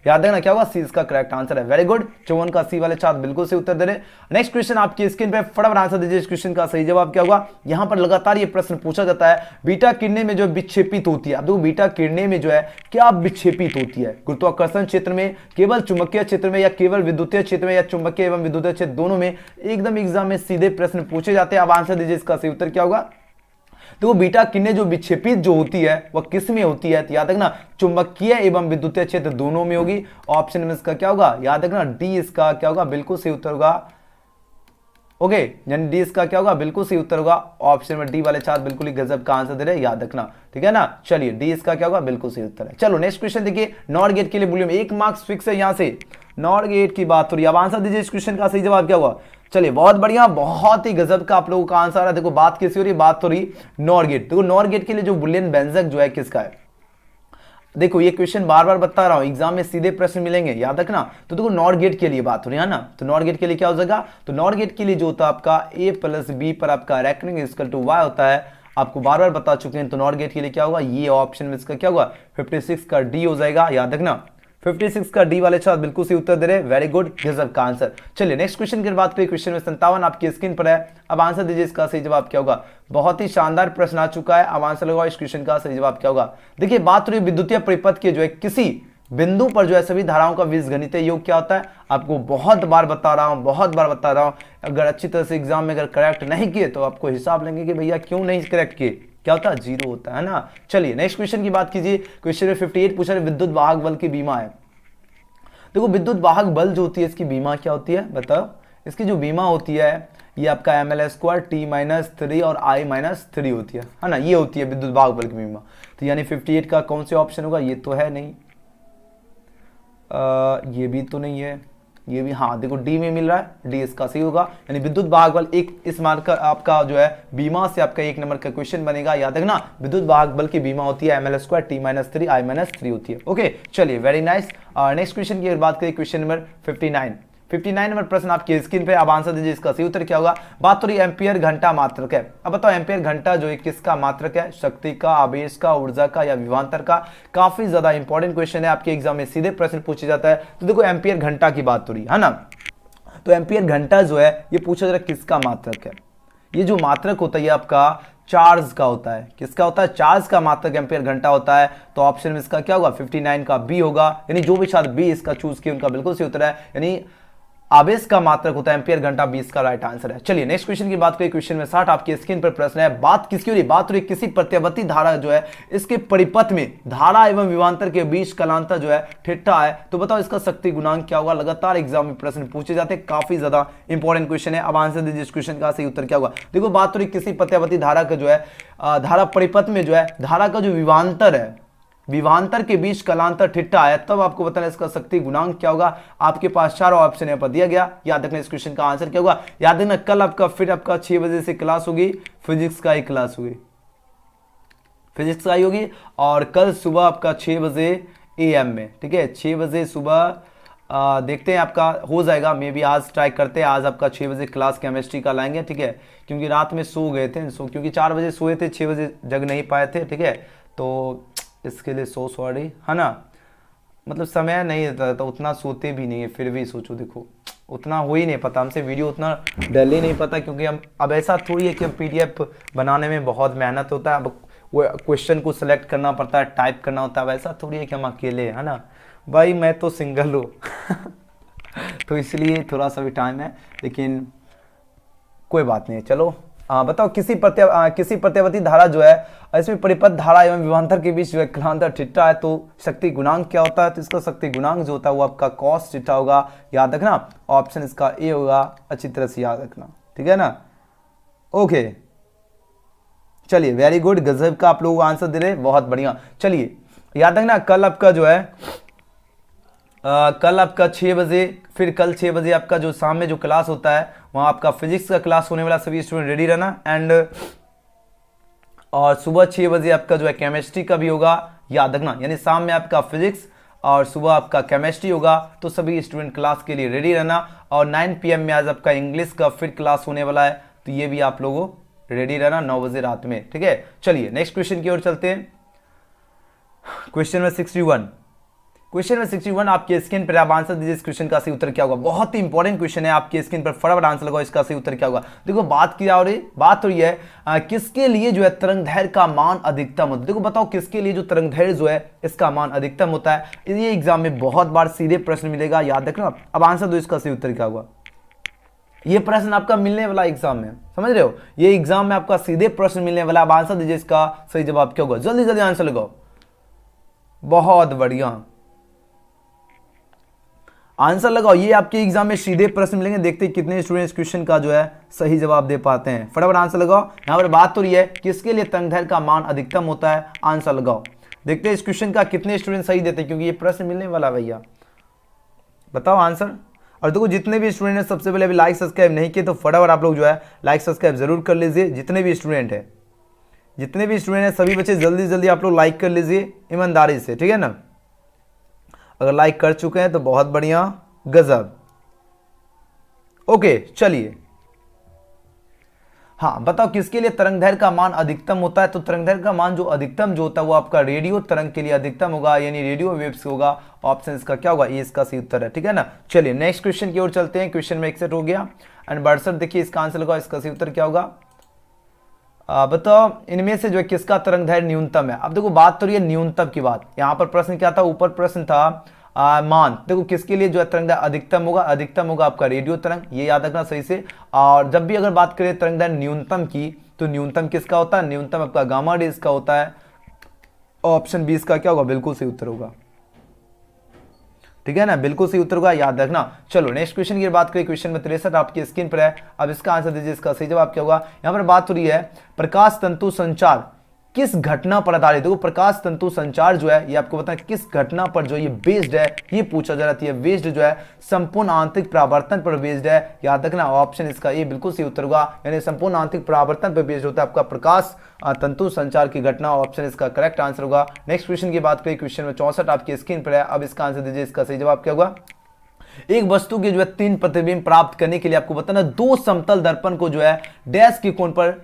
याद रखना क्या होगा, सी इसका करेक्ट आंसर है। वेरी गुड, 54 का सी वाले छात्र बिल्कुल सही उत्तर दे रहे। नेक्स्ट क्वेश्चन आपकी स्क्रीन पे, फटाफट आंसर दीजिए इस क्वेश्चन का सही जवाब क्या होगा। यहां पर लगातार ये प्रश्न पूछा जाता है, बीटा किरणें में जो विक्षेपित होती है। अब देखो, बीटा किरणें में जो है क्या विक्षेपित होती है, गुरुत्वाकर्षण क्षेत्र में, केवल चुंबकीय क्षेत्र में, या केवल विद्युतीय क्षेत्र में, या चुंबकीय एवं विद्युतीय क्षेत्र दोनों में। एकदम एग्जाम में सीधे प्रश्न पूछे जाते हैं। अब आंसर दीजिए इसका सही उत्तर क्या होगा। तो बीटा किरणें जो विक्षेपित जो होती है वह किस में होती है, तो याद रखना चुंबकीय एवं विद्युतीय क्षेत्र दोनों में होगी। ऑप्शन में इसका क्या होगा, याद रखना डी इसका क्या होगा, बिल्कुल सही उत्तर होगा। ओके, यानी डी इसका क्या होगा, बिल्कुल सही उत्तर होगा। ऑप्शन में डी वाले छात्र बिल्कुल ही गजब का आंसर दे रहे हैं, याद रखना, ठीक है ना। चलिए, डी इसका क्या होगा, बिल्कुल सही उत्तर है। चलो नेक्स्ट क्वेश्चन देखिए, नॉट गेट के लिए वॉल्यूम 1 मार्क्स फिक्स है। यहां से नॉट गेट की बात हो रही है। अब आंसर दीजिए इस क्वेश्चन का सही जवाब क्या होगा। चलिए, बहुत बढ़िया, बहुत ही गजब का आप लोगों का आंसर है। देखो, बात किसी हो रही है, बात हो रही नॉर गेट। देखो, नॉर गेट के लिए जो बुलियन व्यंजक जो है किसका है। देखो, ये क्वेश्चन बार बार बता रहा हूं, एग्जाम में सीधे प्रश्न मिलेंगे, याद रखना। तो देखो, नॉर गेट के लिए बात हो रही है ना, तो नॉर गेट के लिए क्या हो जाएगा, तो नॉर गेट के लिए जो होता है आपका a प्लस बी पर आपका रेकनिंग इक्वल टू y होता है। आपको बार बार बता चुके हैं। तो नॉर गेट के लिए क्या होगा, ये ऑप्शन में इसका क्या होगा, 56 का डी हो जाएगा। याद रखना, 56 का डी वाले छात्र बिल्कुल सही उत्तर दे रहे, वेरी गुड, गजब का आंसर। चलिए नेक्स्ट क्वेश्चन की बात करें। क्वेश्चन में 57 आपकी स्क्रीन पर है। अब आंसर दीजिए इसका सही जवाब क्या होगा। बहुत ही शानदार प्रश्न आ चुका है। अब आंसर लगाओ इस क्वेश्चन का सही जवाब क्या होगा। देखिए, बात हो रही विद्युतीय परिपथ के जो है किसी बिंदु पर जो है सभी धाराओं का बीजगणितीय योग क्या होता है। आपको बहुत बार बता रहा हूं, बहुत बार बता रहा हूं। अगर अच्छी तरह से एग्जाम में अगर करेक्ट नहीं किए तो आपको हिसाब लेंगे कि भैया क्यों नहीं करेक्ट किए, क्या होता है, 0 होता है ना। चलिए नेक्स्ट क्वेश्चन की बात कीजिए। क्वेश्चन में 58 पूछा है, विद्युत वाहक बल की बीमा है। देखो, विद्युत वाहक बल जो होती है इसकी बीमा क्या होती है, बताओ। इसकी जो बीमा होती है ये आपका ml² t-3 और I-3 होती है ना। ये होती है विद्युत वाहक बल की बीमा। तो यानी 58 का कौन से ऑप्शन होगा, ये तो है नहीं, ये भी तो नहीं है, ये भी, हाँ देखो डी में मिल रहा है, डी इसका सही होगा। यानी विद्युत वाहक बल एक इस मार्क का आपका जो है बीमा से आपका 1 नंबर का क्वेश्चन बनेगा। याद रखना, विद्युत वाहक बल की बीमा होती है ml² t-3 I-3 होती है। ओके, चलिए वेरी नाइस। नेक्स्ट क्वेश्चन की बात करें, क्वेश्चन नंबर 59 नंबर प्रश्न आपकी स्क्रीन पे। अब आंसर दीजिए इसका सही उत्तर क्या होगा। बात हो रही एम्पियर घंटा मात्रक है। अब बताओ, एम्पियर घंटा जो है किसका मात्रक है, शक्ति का, आवेश का, ऊर्जा का, या विभवांतर का। काफी ज्यादा इंपॉर्टेंट क्वेश्चन है, आपके एग्जाम में सीधे प्रश्न पूछे जाता है। तो देखो, एम्पियर घंटा की बात हो रही है ना। तो एम्पियर घंटा जो है ये पूछा जा रहा है किसका मात्रक है। ये जो मात्रक होता है ये आपका चार्ज का होता है। किसका होता है, चार्ज का मात्रक एम्पियर घंटा होता है। तो ऑप्शन में इसका क्या होगा, 59 का बी होगा। यानी जो भी छात्र बी इसका चूज किए उनका बिल्कुल सही उत्तर है। यानी आवेश का मात्रक होता है एम्पियर घंटा, 20 का राइट आंसर है। चलिए नेक्स्ट क्वेश्चन की बात करें। क्वेश्चन में 60 आपकी स्क्रीन पर प्रश्न है। बात किसकी हो रही, बात हो रही किसी प्रत्यावर्ती धारा जो है इसके परिपथ में धारा एवं विभवांतर के बीच कलांतर जो है थीटा है। तो बताओ इसका शक्ति गुणांक क्या होगा। लगातार एग्जाम में प्रश्न पूछे जाते हैं, काफी ज्यादा इंपॉर्टेंट क्वेश्चन है। अब आंसर दीजिए इस क्वेश्चन का सही उत्तर क्या होगा। देखो, बात हो रही किसी प्रत्यावर्ती धारा का जो है धारा परिपथ में जो है धारा का जो विभवांतर है, विभवांतर के बीच कलांतर थीटा है, तब आपको बताना इसका शक्ति गुणांक क्या होगा। आपके पास चारों ऑप्शन यहाँ पर दिया गया। याद रखना इस क्वेश्चन का आंसर क्या होगा। याद रखना, कल आपका फिर आपका 6 बजे से क्लास होगी, फिजिक्स का एक क्लास होगी। फिजिक्स आई होगी। और कल सुबह आपका 6 बजे AM में, ठीक है, 6 बजे सुबह देखते हैं आपका हो जाएगा। मे बी आज ट्राई करते हैं, आज आपका 6 बजे क्लास केमिस्ट्री का लाएंगे, ठीक है, क्योंकि रात में सो गए थे, क्योंकि 4 बजे सोए थे, 6 बजे जग नहीं पाए थे, ठीक है, तो इसके लिए सो सॉरी, है ना, मतलब समय नहीं रहता तो उतना सोते भी नहीं है, फिर भी सोचो देखो उतना हो ही नहीं पता हमसे, वीडियो उतना डल ही नहीं पता, क्योंकि हम अब ऐसा थोड़ी है कि हम PDF बनाने में बहुत मेहनत होता है, अब वो क्वेश्चन को सिलेक्ट करना पड़ता है, टाइप करना होता है, वैसा थोड़ी है कि हम अकेले, है ना भाई, मैं तो सिंगल हूँ तो इसलिए थोड़ा सा भी टाइम है, लेकिन कोई बात नहीं। चलो बताओ, किसी प्रत्यावर्ती धारा जो है, इसमें परिपथ धारा एवं विभवांतर के बीच जो है कालांतर थीटा है, तो शक्ति गुणांक क्या होता है? तो इसका शक्ति गुणांक जो होता है वो आपका cos थीटा होगा, याद रखना, ऑप्शन इसका ए होगा, अच्छी तरह से याद रखना, ठीक है ना। ओके चलिए, वेरी गुड, गजब का आप लोग आंसर दे रहे, बहुत बढ़िया। चलिए याद रखना, कल आपका जो है कल आपका 6 बजे, फिर कल 6 बजे आपका जो शाम में जो क्लास होता है वहाँ आपका फिजिक्स का क्लास होने वाला, सभी स्टूडेंट रेडी रहना। एंड और सुबह 6 बजे आपका जो है केमिस्ट्री का भी होगा, याद रखना, यानी शाम में आपका फिजिक्स और सुबह आपका केमिस्ट्री होगा, तो सभी स्टूडेंट क्लास के लिए रेडी रहना। और 9 PM में आज आपका इंग्लिश का फिर क्लास होने वाला है, तो ये भी आप लोगों रेडी रहना 9 बजे रात में, ठीक है। चलिए नेक्स्ट क्वेश्चन की ओर चलते हैं। क्वेश्चन में 61 आपके स्क्रीन पर, आप आंसर दीजिए इस क्वेश्चन का सही उत्तर क्या होगा। बहुत ही इंपॉर्टेंट क्वेश्चन है, आपके स्क्रीन पर फटाफट आंसर लगाओ, इसका सही उत्तर क्या होगा। देखो बात हो रही है किसके लिए जो है तरंगदैर्घ्य का मान अधिकतम होता है। देखो बताओ किसके लिए जो तरंगदैर्घ्य जो है इसका मान अधिकतम होता है। ये एग्जाम में बहुत बार सीधे प्रश्न मिलेगा, याद रखना। अब आंसर दो, इसका सही उत्तर क्या होगा। ये प्रश्न आपका मिलने वाला एग्जाम में, समझ रहे हो, ये एग्जाम में आपका सीधे प्रश्न मिलने वाला। अब आंसर दीजिए, इसका सही जवाब क्या होगा, जल्दी जल्दी आंसर लगाओ। बहुत बढ़िया, आंसर लगाओ, ये आपके एग्जाम में सीधे प्रश्न मिलेंगे। देखते हैं कितने स्टूडेंट इस क्वेश्चन का जो है सही जवाब दे पाते हैं। फटाफट आंसर लगाओ। यहां पर बात हो रही है किसके लिए तरंगदैर्घ्य का मान अधिकतम होता है, आंसर लगाओ। देखते हैं इस क्वेश्चन का कितने स्टूडेंट सही देते हैं, क्योंकि ये प्रश्न मिलने वाला भैया, बताओ आंसर। और देखो जितने भी स्टूडेंट है, सबसे पहले अभी लाइक सब्सक्राइब नहीं किए तो फटाफट आप लोग जो है लाइक सब्सक्राइब जरूर कर लीजिए। जितने भी स्टूडेंट है सभी बच्चे जल्दी जल्दी आप लोग लाइक कर लीजिए ईमानदारी से, ठीक है ना। अगर लाइक कर चुके हैं तो बहुत बढ़िया, गजब। ओके चलिए, हाँ बताओ किसके लिए तरंगदैर्घ्य का मान अधिकतम होता है। तो तरंगदैर्घ्य का मान जो अधिकतम जो होता है वो आपका रेडियो तरंग के लिए अधिकतम होगा, यानी रेडियो वेव्स होगा। ऑप्शन इसका क्या होगा, ये इसका सही उत्तर है, ठीक है ना। चलिए नेक्स्ट क्वेश्चन की ओर चलते हैं। क्वेश्चन में 61 हो गया एंड 62 देखिए, इसका आंसर लगाओ, इसका सही उत्तर क्या होगा। बताओ इनमें से जो है किसका तरंगदैर्घ्य न्यूनतम है। अब देखो बात तो रही है न्यूनतम की बात, यहां पर प्रश्न क्या था, ऊपर प्रश्न था मान। देखो किसके लिए जो है तरंगदैर्घ्य अधिकतम होगा आपका रेडियो तरंग, ये याद रखना सही से। और जब भी अगर बात करें तरंगदैर्घ्य न्यूनतम की, तो न्यूनतम किसका होता है, न्यूनतम आपका गामा रेज का होता है। ऑप्शन 20 का क्या होगा, बिल्कुल सही उत्तर होगा, ठीक है ना, बिल्कुल सही उत्तर होगा, याद रखना। चलो नेक्स्ट क्वेश्चन की बात करें। क्वेश्चन में 63 आपकी स्क्रीन पर है। अब इसका आंसर दीजिए, इसका सही जवाब क्या होगा। यहां पर बात हो रही है प्रकाश तंतु संचार किस घटना पर आधारित। देखो प्रकाश तंतु संचार जो है ये आपको पता है किस घटना पर जो ये बेस्ड है, ये पूछा जा रहा है। बेस्ड जो है संपूर्ण आंतरिक परावर्तन पर बेस्ड है, याद रखना। ऑप्शन इसका ये बिल्कुल सही उत्तर होगा, यानी संपूर्ण आंतरिक परावर्तन पर बेस्ड होता है आपका प्रकाश तंतु संचार की घटना। ऑप्शन इसका करेक्ट आंसर होगा। नेक्स्ट क्वेश्चन की बात करें। क्वेश्चन में 64 आपकी स्क्रीन पर है। अब इसका आंसर दीजिए, इसका सही जवाब क्या होगा। एक वस्तु के जो है 3 प्रतिबिंब प्राप्त करने के लिए आपको बताना 2 समतल दर्पण को जो है डैश के कोण पर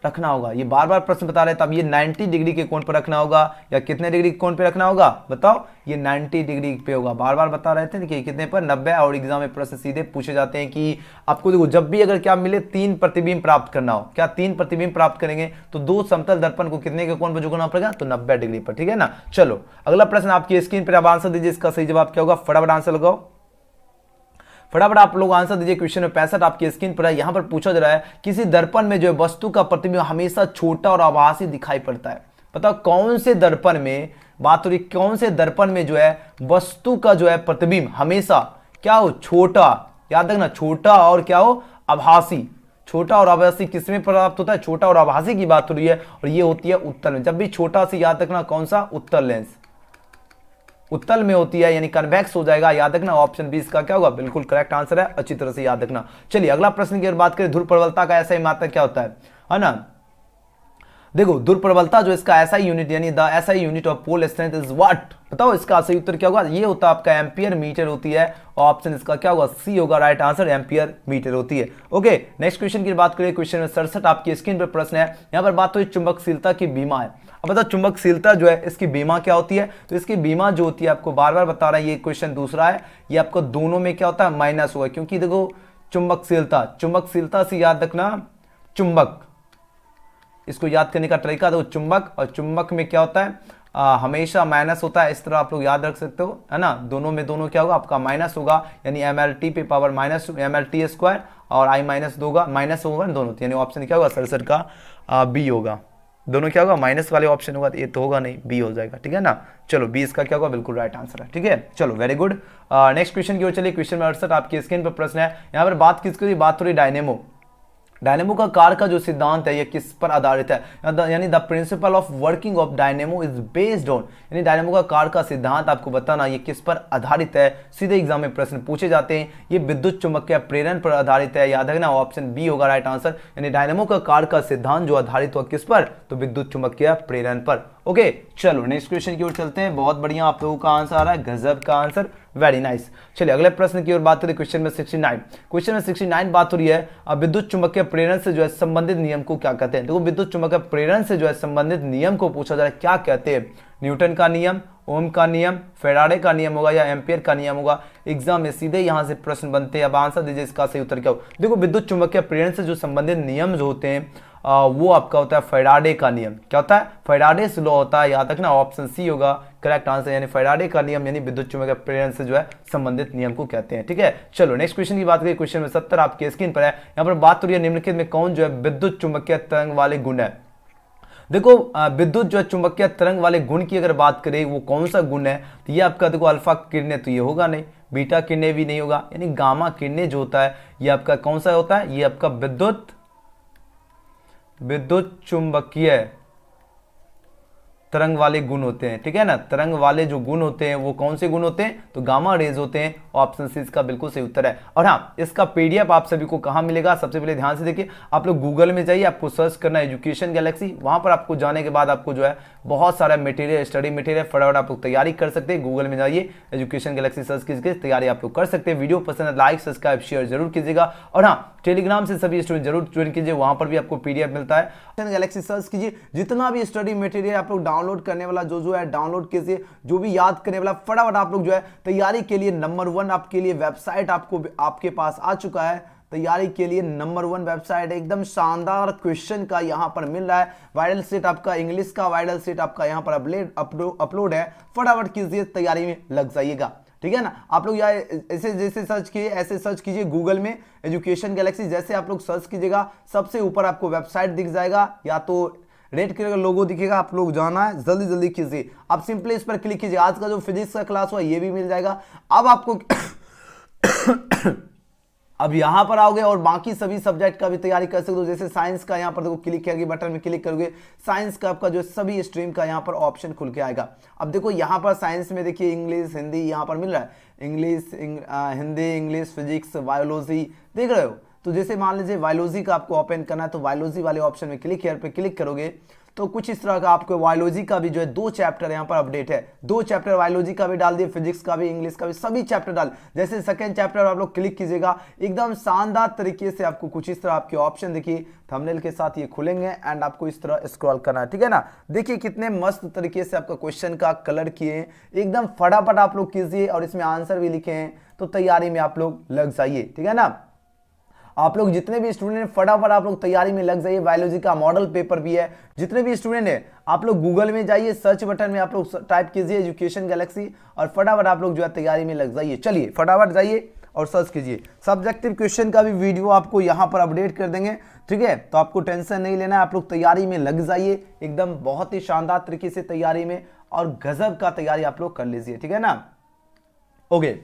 रखना होगा। ये बार बार प्रश्न बता रहे हैं, तब ये 90 डिग्री के कोण पर रखना होगा या कितने डिग्री के कोण पर रखना होगा, बताओ। ये 90 डिग्री पे होगा, बार बार बता रहे थे कि कितने पर, 90। और एग्जाम में प्रश्न सीधे पूछे जाते हैं कि आपको देखो जब भी अगर क्या मिले 3 प्रतिबिंब प्राप्त करना हो, क्या 3 प्रतिबिंब प्राप्त करेंगे तो 2 समतल दर्पण को कितने के कोण पर झुकना पड़ेगा, तो 90 डिग्री पर, ठीक है ना। चलो अगला प्रश्न आपकी स्क्रीन पर, आप आंसर दीजिए, इसका सही जवाब क्या होगा। फटाफट आंसर लगाओ, फटाफट आप लोग आंसर दीजिए। क्वेश्चन में 65 आपकी स्क्रीन पर है। यहां पर पूछा जा रहा है किसी दर्पण में जो है वस्तु का प्रतिबिंब हमेशा छोटा और आभासी दिखाई पड़ता है। बताओ कौन से दर्पण में, बात हो रही कौन से दर्पण में जो है वस्तु का जो है प्रतिबिंब हमेशा क्या हो, छोटा, याद रखना, छोटा और क्या हो, आभासी। छोटा और आभासी किसमें प्राप्त होता है, छोटा और आभासी की बात हो रही है, और ये होती है उत्तल में। जब भी छोटा से, याद रखना कौन सा, उत्तल लेंस उत्तल में होती है, यानी कन्वेक्स हो जाएगा, याद रखना। ऑप्शन 20 का क्या होगा, बिल्कुल करेक्ट आंसर है, अच्छी तरह से याद रखना। चलिए अगला प्रश्न की बात करें। ध्रुव प्रबलता का ऐसा ही मात्रक क्या होता है ना। देखो दुर्प्रबलता जो इसका एसआई यूनिट यानी the SI unit of pole strength is what, बताओ इसका सही उत्तर क्या होगा, ये होता है आपका एम्पियर मीटर होती है, और ऑप्शन इसका क्या होगा, सी होगा राइट आंसर, एम्पियर मीटर होती है। ओके नेक्स्ट क्वेश्चन की बात करें, क्वेश्चन में 67 आपकी स्क्रीन पर प्रश्न है, यहां पर बात हुई चुंबकशीलता की बीमा है। अब बताओ चुंबकशीलता जो है इसकी बीमा क्या होती है, तो इसकी बीमा जो होती है आपको बार बार बता रहा है, ये क्वेश्चन दूसरा है, ये आपको दोनों में क्या होता है माइनस होगा, क्योंकि देखो चुंबकशीलता से याद रखना चुंबक, इसको याद करने का तरीका देखो चुंबक, और चुंबक में क्या होता है हमेशा माइनस होता है, इस तरह आप लोग याद रख सकते हो, है ना, दोनों में दोनों क्या होगा आपका माइनस होगा, यानी MLT पे पावर माइनस MLT स्क्वायर और I माइनस होगा, माइनस होगा दोनों, यानी ऑप्शन क्या होगा सर का बी होगा, दोनों क्या होगा माइनस वाले ऑप्शन होगा, ये तो होगा नहीं, बी हो जाएगा, ठीक है ना। चलो बी इसका क्या होगा बिल्कुल राइट आंसर है, ठीक है। चलो वेरी गुड, नेक्स्ट क्वेश्चन की ओर चलिए, क्वेश्चन में 68 आपकी स्क्रीन पर प्रश्न है, यहाँ पर बात किसकी, बात हो रही डायनेमो। डायनेमो का कार का जो सिद्धांत है ये किस पर आधारित है, यानी the principle of working of dynamo is based on, यानी डायनेमो का कार का सिद्धांत आपको बताना ये किस पर आधारित है, सीधे एग्जाम में प्रश्न पूछे जाते हैं, ये विद्युत चुंबकीय प्रेरण पर आधारित है, याद रखना ऑप्शन बी होगा राइट आंसर, यानी डायनेमो का कार का सिद्धांत जो आधारित हुआ किस पर, तो विद्युत चुंबकीय प्रेरण पर। ओके चलो नेक्स्ट क्वेश्चन की ओर चलते हैं, बहुत बढ़िया आप लोगों का आंसर आ रहा है, गजब का आंसर, वेरी नाइस। चलिए अगले प्रश्न की ओर बात करें, क्वेश्चन में 69, क्वेश्चन में 69 बात हो रही है विद्युत चुंबकीय प्रेरण से जो है संबंधित नियम को क्या कहते हैं। देखो विद्युत चुंबकीय प्रेरण से जो है संबंधित नियम को पूछा जा रहा है, क्या कहते हैं, न्यूटन का नियम, ओम का नियम, फेराडे का नियम होगा या एम्पियर का नियम होगा, एग्जाम में सीधे यहां से प्रश्न बनते हैं, अब आंसर दीजिए इसका सही उत्तर क्या हो। देखो विद्युत चुंबकीय प्रेरण से जो संबंधित नियम जो होते हैं वो आपका होता है फेराडे का नियम, क्या होता है फेराडेस लॉ होता है, याद रखना ऑप्शन सी होगा करेक्ट आंसर, यानी फेराडे का नियम यानी विद्युत चुंबकीय प्रेरण से जो है संबंधित नियम को कहते हैं, ठीक है। चलो नेक्स्ट क्वेश्चन की बात करें, क्वेश्चन में 70 आपके स्क्रीन पर है, यहाँ पर बात हो रही है निम्नलिखित में कौन जो है विद्युत चुंबकीय तरंग वाले गुण है। देखो विद्युत जो है चुंबकीय तरंग वाले गुण की अगर बात करें वो कौन सा गुण है, तो ये आपका देखो अल्फा किरणें, तो ये होगा नहीं, बीटा किरणें भी नहीं होगा, यानी गामा किरणें जो होता है ये आपका कौन सा होता है, ये आपका विद्युत चुंबकीय तरंग वाले गुण होते हैं, ठीक है ना, तरंग वाले जो गुण होते हैं वो कौन से गुण होते हैं, तो गामा रेज होते हैं, ऑप्शन सी इसका बिल्कुल सही उत्तर है। और हाँ इसका पीडीएफ आप सभी को कहां मिलेगा, सबसे पहले ध्यान से देखिए, आप लोग गूगल में जाइए, आपको सर्च करना है एजुकेशन गैलेक्सी, वहां पर आपको जाने के बाद आपको जो है बहुत सारा मटेरियल, स्टडी मटेरियल फटाफट आप लोग तैयारी कर सकते हैं, गूगल में जाइए एजुकेशन गैलेक्सी सर्च कीजिए, तैयारी आप लोग कर सकते हैं। वीडियो पसंद है लाइक सब्सक्राइब शेयर जरूर कीजिएगा, और हाँ टेलीग्राम से सभी स्टूडेंट जरूर ज्वाइन कीजिए, वहां पर भी आपको पीडीएफ मिलता है, गैलेक्सी सर्च कीजिए, जितना भी स्टडी मटेरियल आप लोग डाउनलोड करने वाला जो है डाउनलोड कीजिए, जो भी याद करने वाला फटाफट आप लोग जो है तैयारी के लिए नंबर 1 आपके लिए वेबसाइट आपको आपके पास आ चुका है, तैयारी के लिए नंबर 1 वेबसाइट, एकदम शानदार क्वेश्चन का यहां पर मिल रहा है, वायरल सेट आपका इंग्लिश का वायरल सेट आपका यहां पर अपलोड है, फटाफट कीजिए तैयारी में लग जाइएगा, ठीक है ना। आप लोग यार ऐसे जैसे सर्च किए ऐसे सर्च कीजिए गूगल में एजुकेशन गैलेक्सी, जैसे आप लोग सर्च कीजिएगा सबसे ऊपर आपको वेबसाइट दिख जाएगा, या तो रेड कलर का लोगो दिखेगा, आप लोग जाना है जल्दी जल्दी कीजिए, आप सिंपली इस पर क्लिक कीजिए, आज का जो फिजिक्स का क्लास हुआ ये भी मिल जाएगा। अब आपको अब यहां पर आओगे और बाकी सभी सब्जेक्ट का भी तैयारी कर सकते हो, जैसे साइंस का यहां पर देखो क्लिक किया बटन में क्लिक करोगे, साइंस का आपका जो सभी स्ट्रीम का यहां पर ऑप्शन खुल के आएगा। अब देखो यहां पर साइंस में देखिए इंग्लिश हिंदी यहां पर मिल रहा है, English Hindi English physics biology देख रहे हो, तो जैसे मान लीजिए बायोलॉजी का आपको ओपन करना है, तो बायोलॉजी वाले ऑप्शन में क्लिक हियर पे क्लिक करोगे तो कुछ इस तरह का आपको बायोलॉजी का भी जो है 2 चैप्टर यहाँ पर अपडेट है, 2 चैप्टर बायोलॉजी का भी डाल दिए, फिजिक्स का भी इंग्लिश का भी सभी चैप्टर डाल, जैसे सेकंड चैप्टर आप लोग क्लिक कीजिएगा एकदम शानदार तरीके से आपको कुछ इस तरह आपके ऑप्शन देखिए थंबनेल के साथ ये खुलेंगे एंड आपको इस तरह स्क्रॉल करना है, ठीक है ना। देखिए कितने मस्त तरीके से आपका क्वेश्चन का कलर किए हैं, एकदम फटाफट आप लोग कीजिए और इसमें आंसर भी लिखे हैं, तो तैयारी में आप लोग लग जाइए, ठीक है ना। आप लोग जितने भी स्टूडेंट हैं फटाफट आप लोग तैयारी में लग जाइए, बायोलॉजी का मॉडल पेपर भी है, जितने भी स्टूडेंट हैं आप लोग गूगल में जाइए, सर्च बटन में आप लोग टाइप कीजिए एजुकेशन गैलेक्सी और फटाफट आप लोग जो है तैयारी में लग जाइए। चलिए फटाफट जाइए और सर्च कीजिए, सब्जेक्टिव क्वेश्चन का भी वीडियो आपको यहाँ पर अपडेट कर देंगे, ठीक है, तो आपको टेंशन नहीं लेना है, आप लोग तैयारी में लग जाइए एकदम बहुत ही शानदार तरीके से तैयारी में, और गजब का तैयारी आप लोग कर लीजिए, ठीक है ना। ओके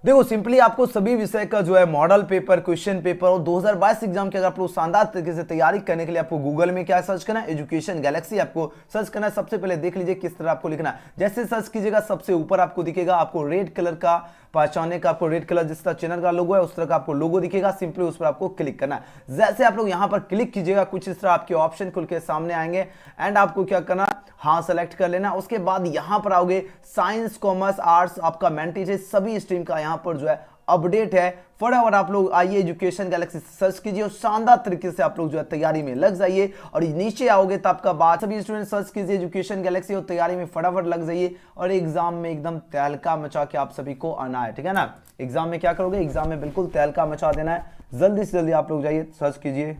देखो सिंपली आपको सभी विषय का जो है मॉडल पेपर, क्वेश्चन पेपर और 2022 एग्जाम के अगर आपको शानदार तरीके से तैयारी करने के लिए आपको गूगल में क्या सर्च करना है, एजुकेशन गैलेक्सी आपको सर्च करना है। सबसे पहले देख लीजिए किस तरह आपको लिखना है। जैसे सर्च कीजिएगा सबसे ऊपर आपको दिखेगा, आपको रेड कलर का पहचानने का, आपको रेड कलर जिस तरह चैनल का लोगो है उस तरह का आपको लोगो दिखेगा। सिंपली उस पर आपको क्लिक करना है। जैसे आप लोग यहां पर क्लिक कीजिएगा कुछ इस तरह आपके ऑप्शन खुल के सामने आएंगे एंड आपको क्या करना, हाँ सेलेक्ट कर लेना। उसके बाद यहां पर आओगे साइंस, कॉमर्स, आर्ट्स, आपका मैथमेटिक्स सभी स्ट्रीम का यहां पर जो है अपडेट है। फटाफट आप लोग आइए एजुकेशन गैलेक्सी सर्च कीजिए और शानदार तरीके से आप लोग जो है तैयारी में लग जाइए। और नीचे आओगे तो आपका बात सभी स्टूडेंट सर्च कीजिए एजुकेशन गैलेक्सी और तैयारी में फटाफट लग जाइए और एग्जाम में एकदम तहलका मचा के आप सभी को आना है, ठीक है ना। एग्जाम में क्या करोगे, एग्जाम में बिल्कुल तहलका मचा देना है। जल्दी से जल्दी आप लोग जाइए सर्च कीजिए।